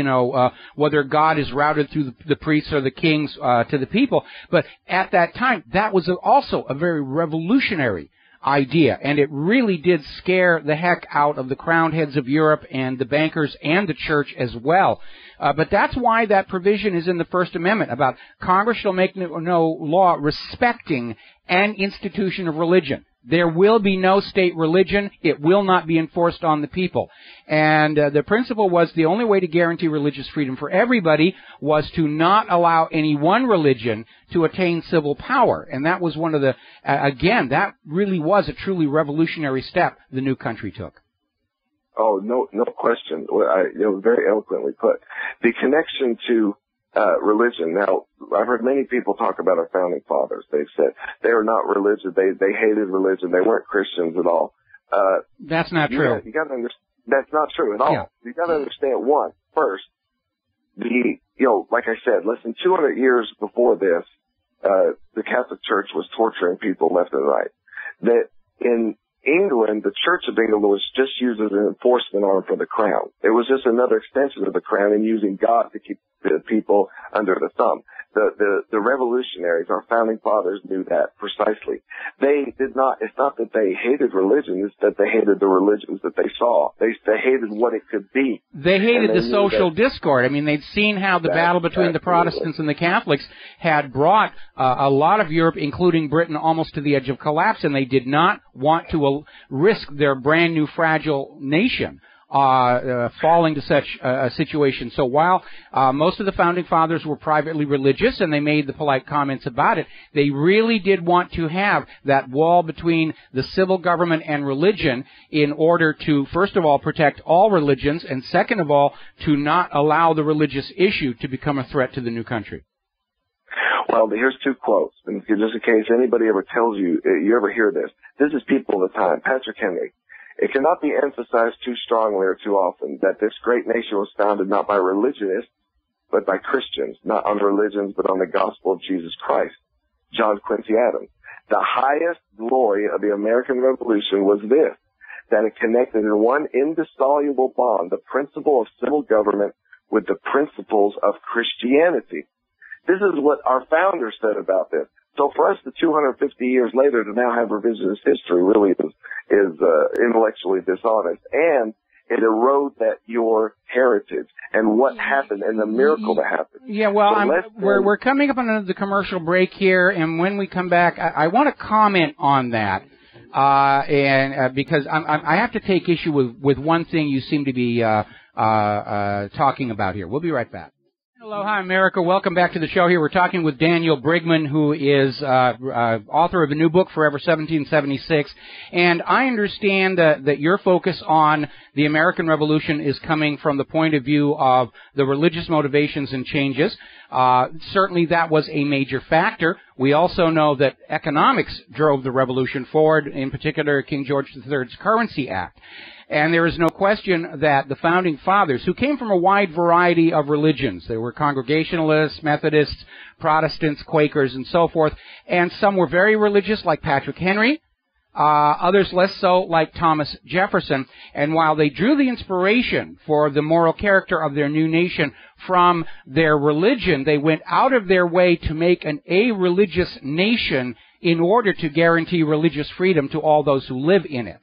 whether God is routed through the priests or the kings to the people. But at that time, that was also a very revolutionary idea, and it really did scare the heck out of the crowned heads of Europe and the bankers and the church as well. But that's why that provision is in the First Amendment about Congress shall make no law respecting an institution of religion. There will be no state religion. It will not be enforced on the people. And the principle was the only way to guarantee religious freedom for everybody was to not allow any one religion to attain civil power. And that was one of the, again, that really was a truly revolutionary step the new country took. Oh, no question. Very eloquently put. The connection to religion. Now, I've heard many people talk about our founding fathers. They've said they are not religious. They hated religion. They weren't Christians at all. That's not true. You got to understand. That's not true at all. Yeah. You got to understand first, like I said, less than 200 years before this, the Catholic Church was torturing people left and right. That in England, the Church of England was just used as an enforcement arm for the crown. It was just another extension of the crown and using God to keep the people under the thumb. The revolutionaries, our founding fathers, knew that precisely. They did not, it's not that they hated religion, it's that they hated the religions that they saw. They hated what it could be. They hated the social discord. I mean, they'd seen how the battle between the Protestants and the Catholics had brought a lot of Europe, including Britain, almost to the edge of collapse, and they did not want to risk their brand new fragile nation falling to such a situation. So while most of the Founding Fathers were privately religious and they made the polite comments about it, they really did want to have that wall between the civil government and religion in order to, first of all, protect all religions, and second of all, to not allow the religious issue to become a threat to the new country. Well, here's two quotes, and just in case anybody ever tells you, you ever hear this. This is people of the time. Patrick Henry. It cannot be emphasized too strongly or too often that this great nation was founded not by religionists, but by Christians, not on religions, but on the gospel of Jesus Christ. John Quincy Adams. The highest glory of the American Revolution was this, that it connected in one indissoluble bond the principle of civil government with the principles of Christianity. This is what our founders said about this. So for us, the 250 years later, to now have revisionist history really is intellectually dishonest, and it erodes at your heritage and what happened and the miracle that happened. Yeah, well, so we're coming up on the commercial break here, and when we come back, I want to comment on that, because I have to take issue with one thing you seem to be talking about here. We'll be right back. Aloha, America. Welcome back to the show here. We're talking with Daniel Brigman, who is author of a new book, Forever 1776. And I understand that your focus on the American Revolution is coming from the point of view of the religious motivations and changes. Certainly that was a major factor. We also know that economics drove the revolution forward, in particular King George III's Currency Act. And there is no question that the Founding Fathers, who came from a wide variety of religions, they were Congregationalists, Methodists, Protestants, Quakers, and so forth, and some were very religious, like Patrick Henry, others less so, like Thomas Jefferson. And while they drew the inspiration for the moral character of their new nation from their religion, they went out of their way to make an a-religious nation in order to guarantee religious freedom to all those who live in it.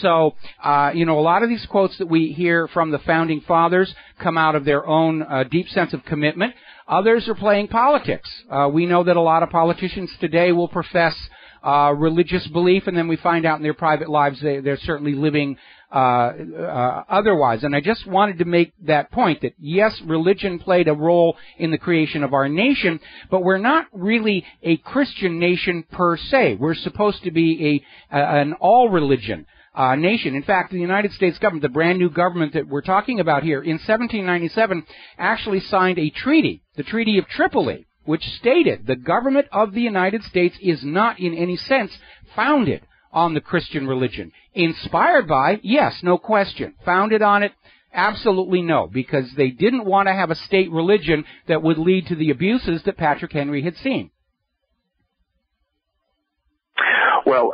So, a lot of these quotes that we hear from the Founding Fathers come out of their own deep sense of commitment. Others are playing politics. We know that a lot of politicians today will profess religious belief, and then we find out in their private lives they're certainly living otherwise. And I just wanted to make that point that, yes, religion played a role in the creation of our nation, but we're not really a Christian nation per se. We're supposed to be an all-religion nation. In fact, the United States government, the brand new government that we're talking about here, in 1797 actually signed a treaty, the Treaty of Tripoli, which stated the government of the United States is not in any sense founded on the Christian religion. Inspired by, yes, no question. Founded on it, absolutely no, because they didn't want to have a state religion that would lead to the abuses that Patrick Henry had seen. Well,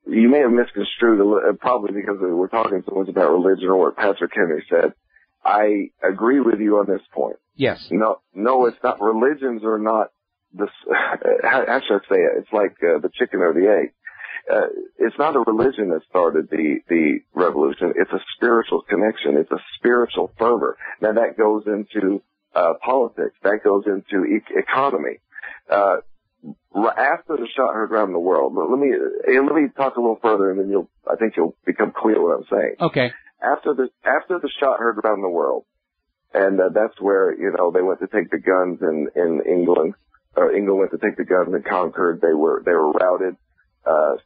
you may have misconstrued, probably because we're talking so much about religion or what Patrick Henry said. I agree with you on this point. Yes. No, it's not. Religions are not this. How should I say it? It's like the chicken or the egg. It's not a religion that started the revolution. It's a spiritual connection. It's a spiritual fervor. Now that goes into politics. That goes into economy. After the shot heard around the world, but let me talk a little further, and then I think you'll become clear what I'm saying. Okay. After the shot heard around the world, and that's where they went to take the guns in England, or England went to take the guns and conquered. They were routed.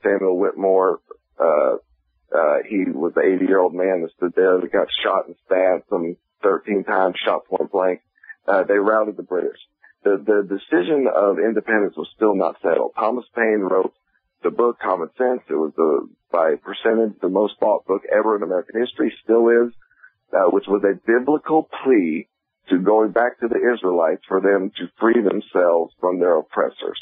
Samuel Whitmore, he was the 80-year-old man that stood there that got shot and stabbed some 13 times, shot point blank. They routed the British. The decision of independence was still not settled. Thomas Paine wrote the book Common Sense. It was by percentage the most bought book ever in American history, still is, which was a biblical plea to going back to the Israelites for them to free themselves from their oppressors.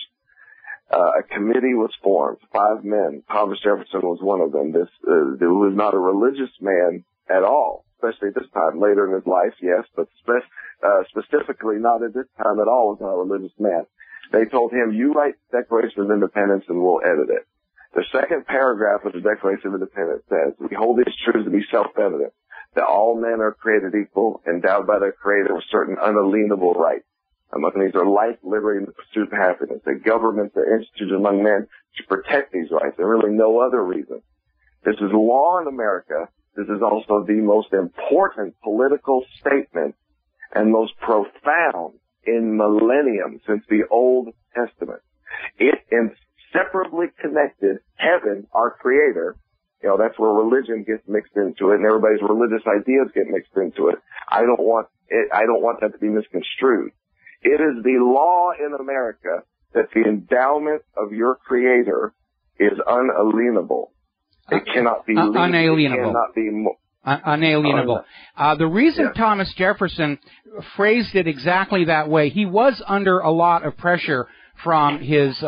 A committee was formed, 5 men. Thomas Jefferson was one of them. Who was not a religious man at all, especially at this time. Later in his life, yes, but specifically not at this time at all was not a religious man. They told him, you write the Declaration of Independence and we'll edit it. The second paragraph of the Declaration of Independence says, we hold these truths to be self-evident, that all men are created equal, endowed by their Creator with certain unalienable rights. Among these are life, liberty, and the pursuit of happiness. The governments are instituted among men to protect these rights, and really no other reason. This is law in America, this is also the most important political statement and most profound in millennium since the Old Testament. It inseparably connected heaven, our creator. You know, that's where religion gets mixed into it, and everybody's religious ideas get mixed into it. I don't want that to be misconstrued. It is the law in America that the endowment of your creator is unalienable. It cannot be unalienable. It cannot be unalienable. The reason Thomas Jefferson phrased it exactly that way, he was under a lot of pressure from his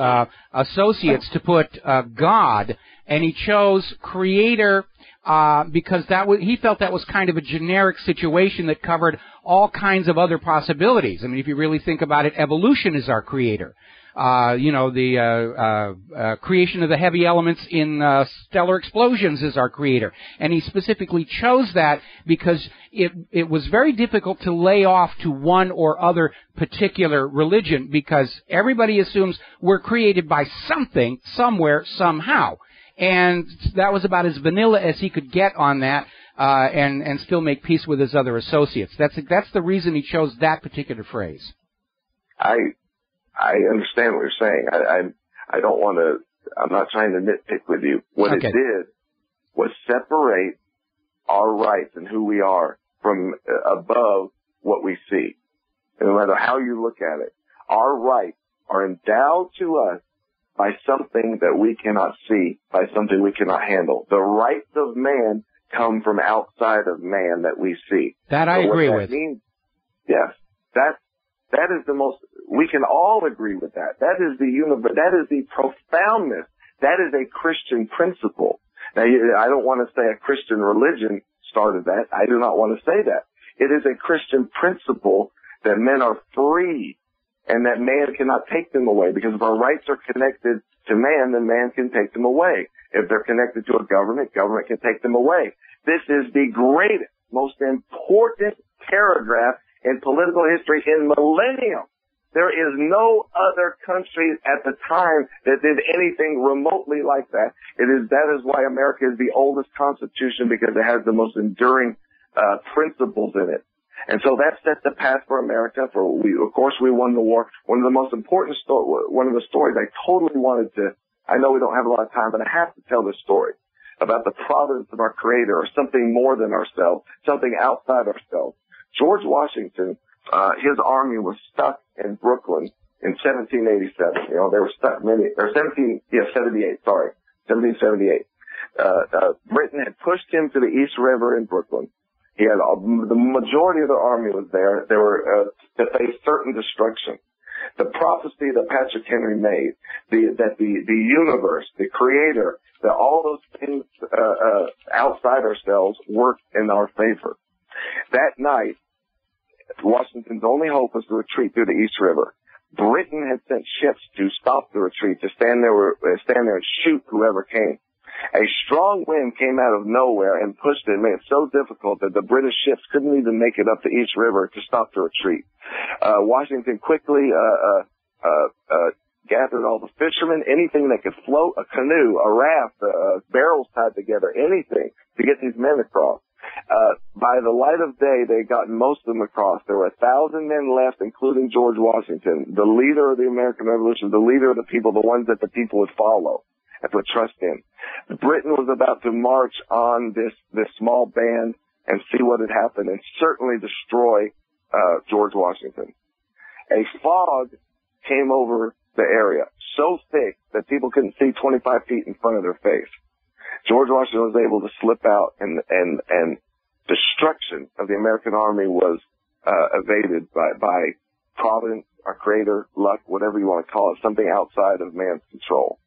associates to put God, and he chose creator because he felt that was kind of a generic situation that covered all kinds of other possibilities. I mean, if you really think about it, evolution is our creator. The creation of the heavy elements in stellar explosions is our creator. And he specifically chose that because it was very difficult to lay off to one or other particular religion, because everybody assumes we're created by something, somewhere, somehow. And that was about as vanilla as he could get on that, and still make peace with his other associates. That's the reason he chose that particular phrase. I understand what you're saying. I don't want to, I'm not trying to nitpick with you. What it did was separate our rights and who we are from above what we see. And no matter how you look at it, our rights are endowed to us by something that we cannot see, by something we cannot handle. The rights of man come from outside of man that we see. That I agree with. Yes, that is the most. We can all agree with that. That is the profoundness. That is a Christian principle. Now, I don't want to say a Christian religion started that. I do not want to say that. It is a Christian principle that men are free and that man cannot take them away, because if our rights are connected to man, then man can take them away. If they're connected to a government, government can take them away. This is the greatest, most important paragraph in political history in millennium. There is no other country at the time that did anything remotely like that. That is why America is the oldest constitution, because it has the most enduring principles in it. And so that set the path for America. Of course, we won the war. One of the most important one of the stories I totally wanted to. I know we don't have a lot of time, but I have to tell this story about the providence of our Creator, or something more than ourselves, something outside ourselves. George Washington, his army was stuck in Brooklyn in 1787. You know, they were stuck 1778. Britain had pushed him to the East River in Brooklyn. He had the majority of the army was there. They were to face certain destruction. The prophecy that Patrick Henry made, that the universe, the Creator, that all those things outside ourselves worked in our favor. That night, Washington's only hope was to retreat through the East River. Britain had sent ships to stop the retreat, to stand there and shoot whoever came. A strong wind came out of nowhere and pushed it, made it so difficult that the British ships couldn't even make it up the East River to stop the retreat. Washington quickly gathered all the fishermen, anything that could float, a canoe, a raft, barrels tied together, anything to get these men across. By the light of day, they had gotten most of them across. There were 1,000 men left, including George Washington, the leader of the American Revolution, the leader of the people, the ones that the people would follow and put trust in. Britain was about to march on this small band and see what had happened, and certainly destroy George Washington. A fog came over the area, so thick that people couldn't see 25 feet in front of their face. George Washington was able to slip out, and destruction of the American army was evaded by providence, our Creator, luck, whatever you want to call it, something outside of man's control.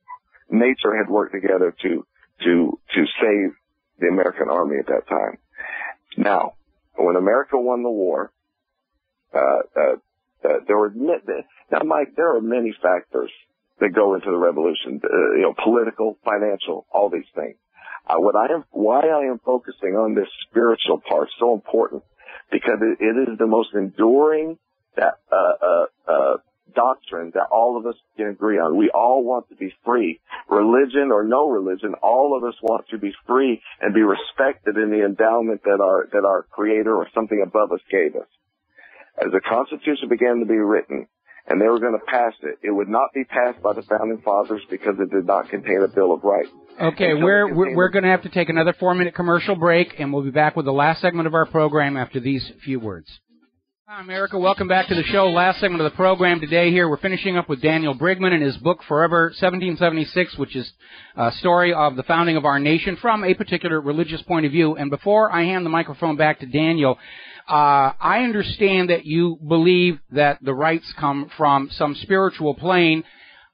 Nature had worked together to save the American army at that time. Now, when America won the war, Mike, there are many factors that go into the revolution, political, financial, all these things. Why I am focusing on this spiritual part so important, because it is the most enduring doctrine doctrine that all of us can agree on. We all want to be free. Religion or no religion, all of us want to be free and be respected in the endowment that our Creator or something above us gave us. As the Constitution began to be written, and they were going to pass it, it would not be passed by the Founding Fathers because it did not contain a Bill of Rights. Okay, so we're going to have to take another 4-minute commercial break, and we'll be back with the last segment of our program after these few words. Hi, America. Welcome back to the show. Last segment of the program today here. We're finishing up with Daniel Brigman and his book, Forever 1776, which is a story of the founding of our nation from a particular religious point of view. And before I hand the microphone back to Daniel, I understand that you believe that the rights come from some spiritual plane.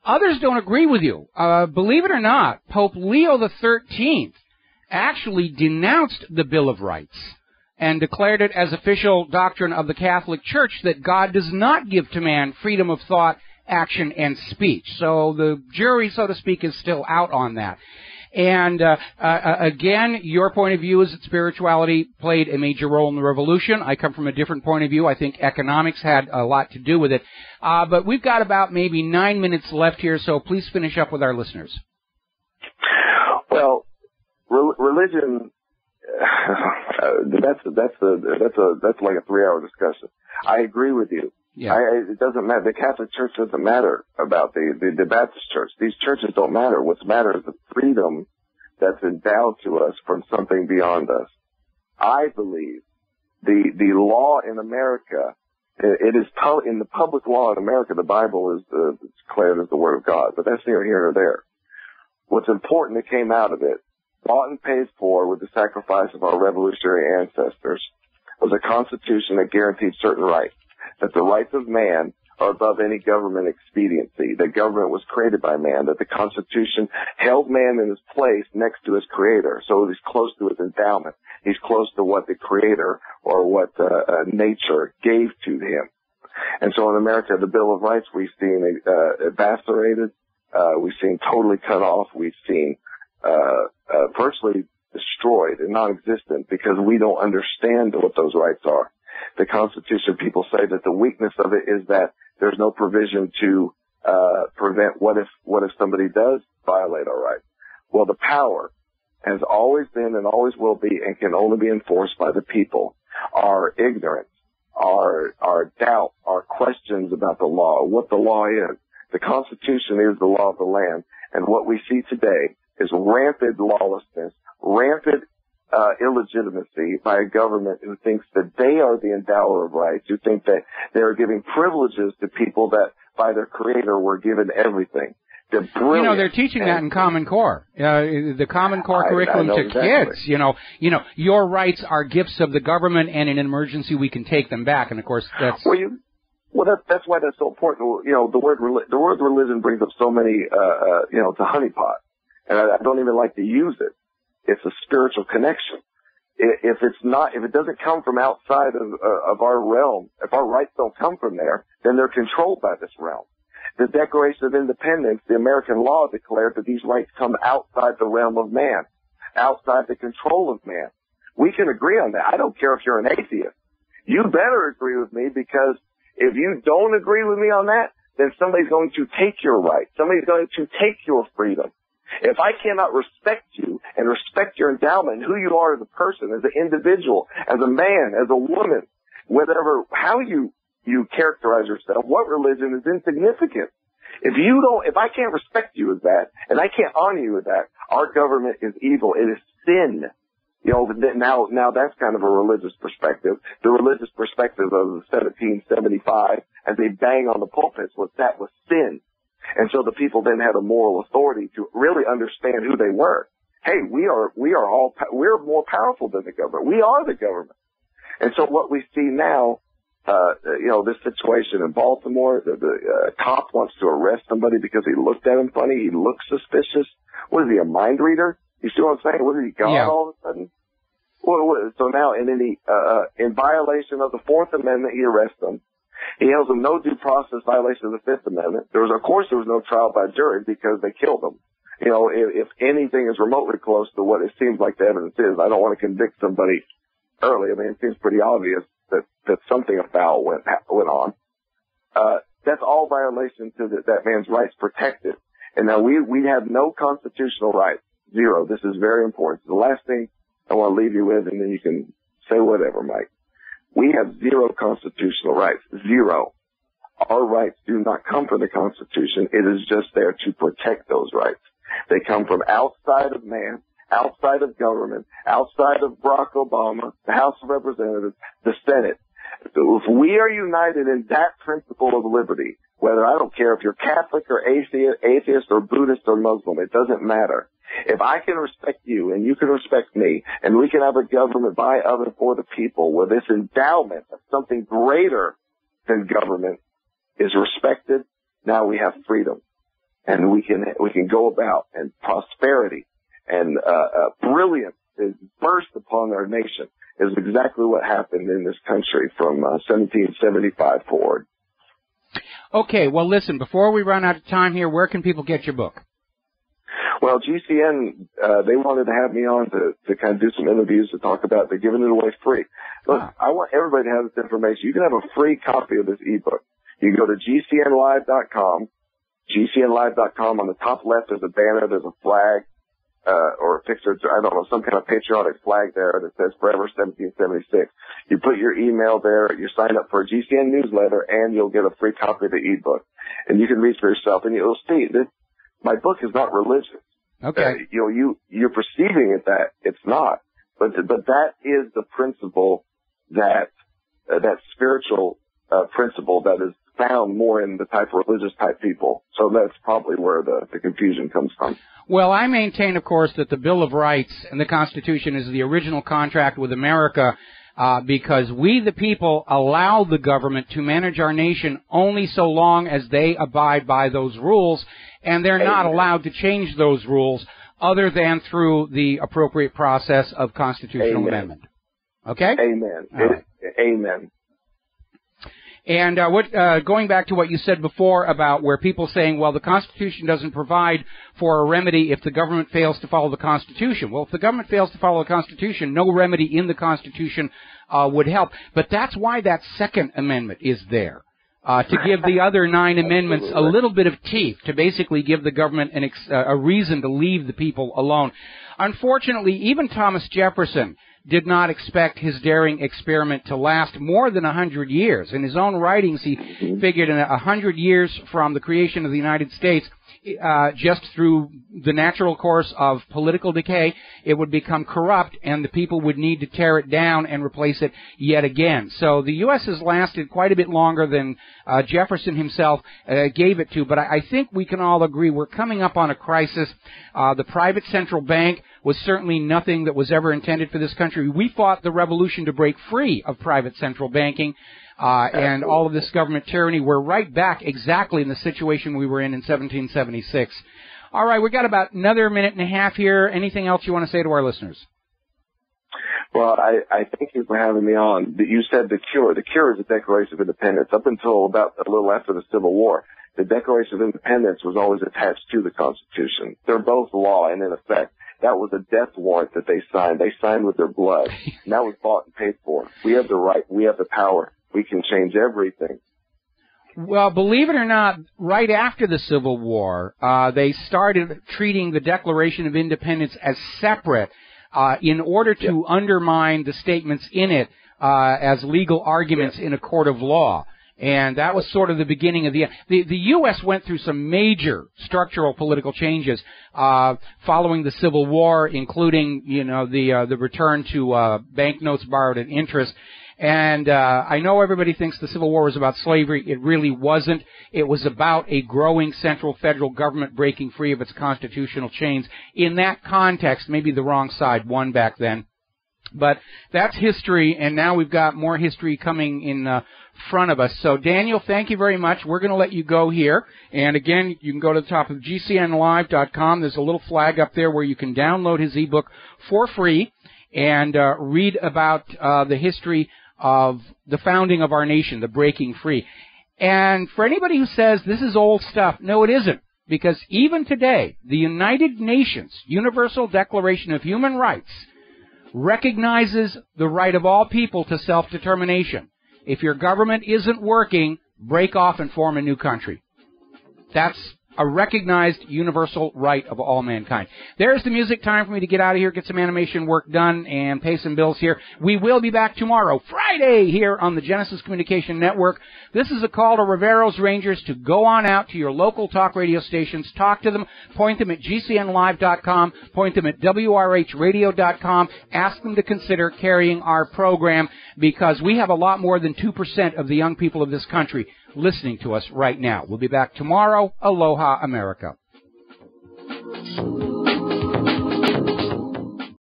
Others don't agree with you. Believe it or not, Pope Leo XIII actually denounced the Bill of Rights and declared it as official doctrine of the Catholic Church that God does not give to man freedom of thought, action, and speech. So the jury, so to speak, is still out on that. And again, your point of view is that spirituality played a major role in the revolution. I come from a different point of view. I think economics had a lot to do with it. But we've got about maybe 9 minutes left here, so please finish up with our listeners. Well, religion, that's like a 3-hour discussion. I agree with you. Yeah. It doesn't matter. The Catholic Church doesn't matter about the Baptist Church. These churches don't matter. What's matter is the freedom that's endowed to us from something beyond us. I believe the law in America, it is in the public law in America, the Bible is declared as the Word of God, but that's neither here nor there. What's important that came out of it, bought and paid for with the sacrifice of our revolutionary ancestors, was a constitution that guaranteed certain rights. That the rights of man are above any government expediency, that government was created by man, that the Constitution held man in his place next to his Creator, so he's close to his endowment. He's close to what the Creator or what nature gave to him. And so in America, the Bill of Rights we've seen eviscerated, we've seen totally cut off, we've seen virtually destroyed and non-existent because we don't understand what those rights are. The Constitution, people say that the weakness of it is that there's no provision to prevent what if somebody does violate our rights. Well, the power has always been and always will be and can only be enforced by the people. Our ignorance, our doubt, our questions about the law, what the law is. The Constitution is the law of the land, and what we see today is rampant lawlessness, rampant illegitimacy by a government who thinks that they are the endower of rights, who think that they are giving privileges to people that by their Creator were given everything. They're brilliant. You know, they're teaching that in Common Core. The Common Core curriculum to exactly. Kids. You know, your rights are gifts of the government, and in an emergency we can take them back. And of course, that's that's why that's so important. You know, the word religion brings up so many. It's a honeypot, and I don't even like to use it. It's a spiritual connection. If it doesn't come from outside of our realm, if our rights don't come from there, then they're controlled by this realm. The Declaration of Independence, the American law declared that these rights come outside the realm of man, outside the control of man. We can agree on that. I don't care if you're an atheist. You better agree with me, because if you don't agree with me on that, then somebody's going to take your rights. Somebody's going to take your freedom. If I cannot respect you and respect your endowment, who you are as a person, as an individual, as a man, as a woman, how you characterize yourself, what religion is insignificant. If I can't respect you as that, and I can't honor you as that, our government is evil. It is sin. You know, now that's kind of a religious perspective. The religious perspective of 1775, as they bang on the pulpits, was sin. And so the people then had a moral authority to really understand who they were. Hey, we're more powerful than the government. We are the government. And so what we see now, this situation in Baltimore, the cop wants to arrest somebody because he looked at him funny. He looks suspicious. What is he, a mind reader? You see what I'm saying? Was he God all of a sudden? Well, so now in violation of the Fourth Amendment, he arrests him. He held him no due process violation of the Fifth Amendment. There was no trial by jury because they killed him. You know, if anything is remotely close to what it seems like the evidence is, I don't want to convict somebody early. I mean, it seems pretty obvious that something foul went on. That's all violation to that man's rights protected. And now we have no constitutional rights. Zero. This is very important. The last thing I want to leave you with, and then you can say whatever, Mike. We have zero constitutional rights. Zero. Our rights do not come from the Constitution. It is just there to protect those rights. They come from outside of man, outside of government, outside of Barack Obama, the House of Representatives, the Senate. So if we are united in that principle of liberty, whether I don't care if you're Catholic or atheist or Buddhist or Muslim, it doesn't matter. If I can respect you and you can respect me and we can have a government by, of, and for the people where this endowment of something greater than government is respected, now we have freedom. And we can go about, and prosperity and brilliance is burst upon our nation is exactly what happened in this country from 1775 forward. Okay, well, listen, before we run out of time here, where can people get your book? Well, GCN, they wanted to have me on to kind of do some interviews to talk about it. They're giving it away free. Look, I want everybody to have this information. You can have a free copy of this ebook. You go to GCNlive.com. GCNlive.com. On the top left, there's a banner, there's a flag, or a picture, I don't know, some kind of patriotic flag there that says Forever 1776. You put your email there, you sign up for a GCN newsletter, and you'll get a free copy of the ebook. And you can read for yourself, and you'll see that my book is not religious. Okay. You're perceiving it that it's not. But that is the principle that spiritual, principle that is found more in the type of religious type people. So that's probably where the confusion comes from. Well, I maintain, of course, that the Bill of Rights and the Constitution is the original contract with America because we, the people, allow the government to manage our nation only so long as they abide by those rules, and they're not allowed to change those rules other than through the appropriate process of constitutional amendment. Okay? Amen. Right. Amen. And going back to what you said before about where people saying, well, the Constitution doesn't provide for a remedy if the government fails to follow the Constitution. Well, if the government fails to follow the Constitution, no remedy in the Constitution would help. But that's why that Second Amendment is there, to give the other 9 amendments a little bit of teeth, to basically give the government a reason to leave the people alone. Unfortunately, even Thomas Jefferson did not expect his daring experiment to last more than 100 years. In his own writings, he figured in 100 years from the creation of the United States, just through the natural course of political decay, it would become corrupt and the people would need to tear it down and replace it yet again. So the U.S. has lasted quite a bit longer than Jefferson himself gave it to, but I think we can all agree we're coming up on a crisis. The private central bank was certainly nothing that was ever intended for this country. We fought the revolution to break free of private central banking and all of this government tyranny. We're right back exactly in the situation we were in 1776. All right, we've got about another minute and a half here. Anything else you want to say to our listeners? Well, I thank you for having me on. You said the cure. The cure is the Declaration of Independence. Up until about a little after the Civil War, the Declaration of Independence was always attached to the Constitution. They're both law and in effect. That was a death warrant that they signed. They signed with their blood. And that was bought and paid for. We have the right. We have the power. We can change everything. Well, believe it or not, right after the Civil War, they started treating the Declaration of Independence as separate in order to undermine the statements in it as legal arguments in a court of law. And that was sort of the beginning of the U.S. went through some major structural political changes following the Civil War, including, the return to banknotes borrowed at interest. And I know everybody thinks the Civil War was about slavery. It really wasn't. It was about a growing central federal government breaking free of its constitutional chains. In that context, maybe the wrong side won back then. But that's history, and now we've got more history coming in front of us. So, Daniel, thank you very much. We're going to let you go here. And, again, you can go to the top of GCNlive.com. There's a little flag up there where you can download his ebook for free and read about the history of the founding of our nation, the breaking free. And for anybody who says this is old stuff, no, it isn't. Because even today, the United Nations Universal Declaration of Human Rights recognizes the right of all people to self-determination. If your government isn't working, break off and form a new country. That's a recognized universal right of all mankind. There's the music. Time for me to get out of here, get some animation work done, and pay some bills here. We will be back tomorrow, Friday, here on the Genesis Communication Network. This is a call to Rivero's Rangers to go on out to your local talk radio stations, talk to them, point them at GCNlive.com, point them at WRHradio.com, ask them to consider carrying our program, because we have a lot more than 2% of the young people of this country listening to us right now. We'll be back tomorrow. Aloha, America.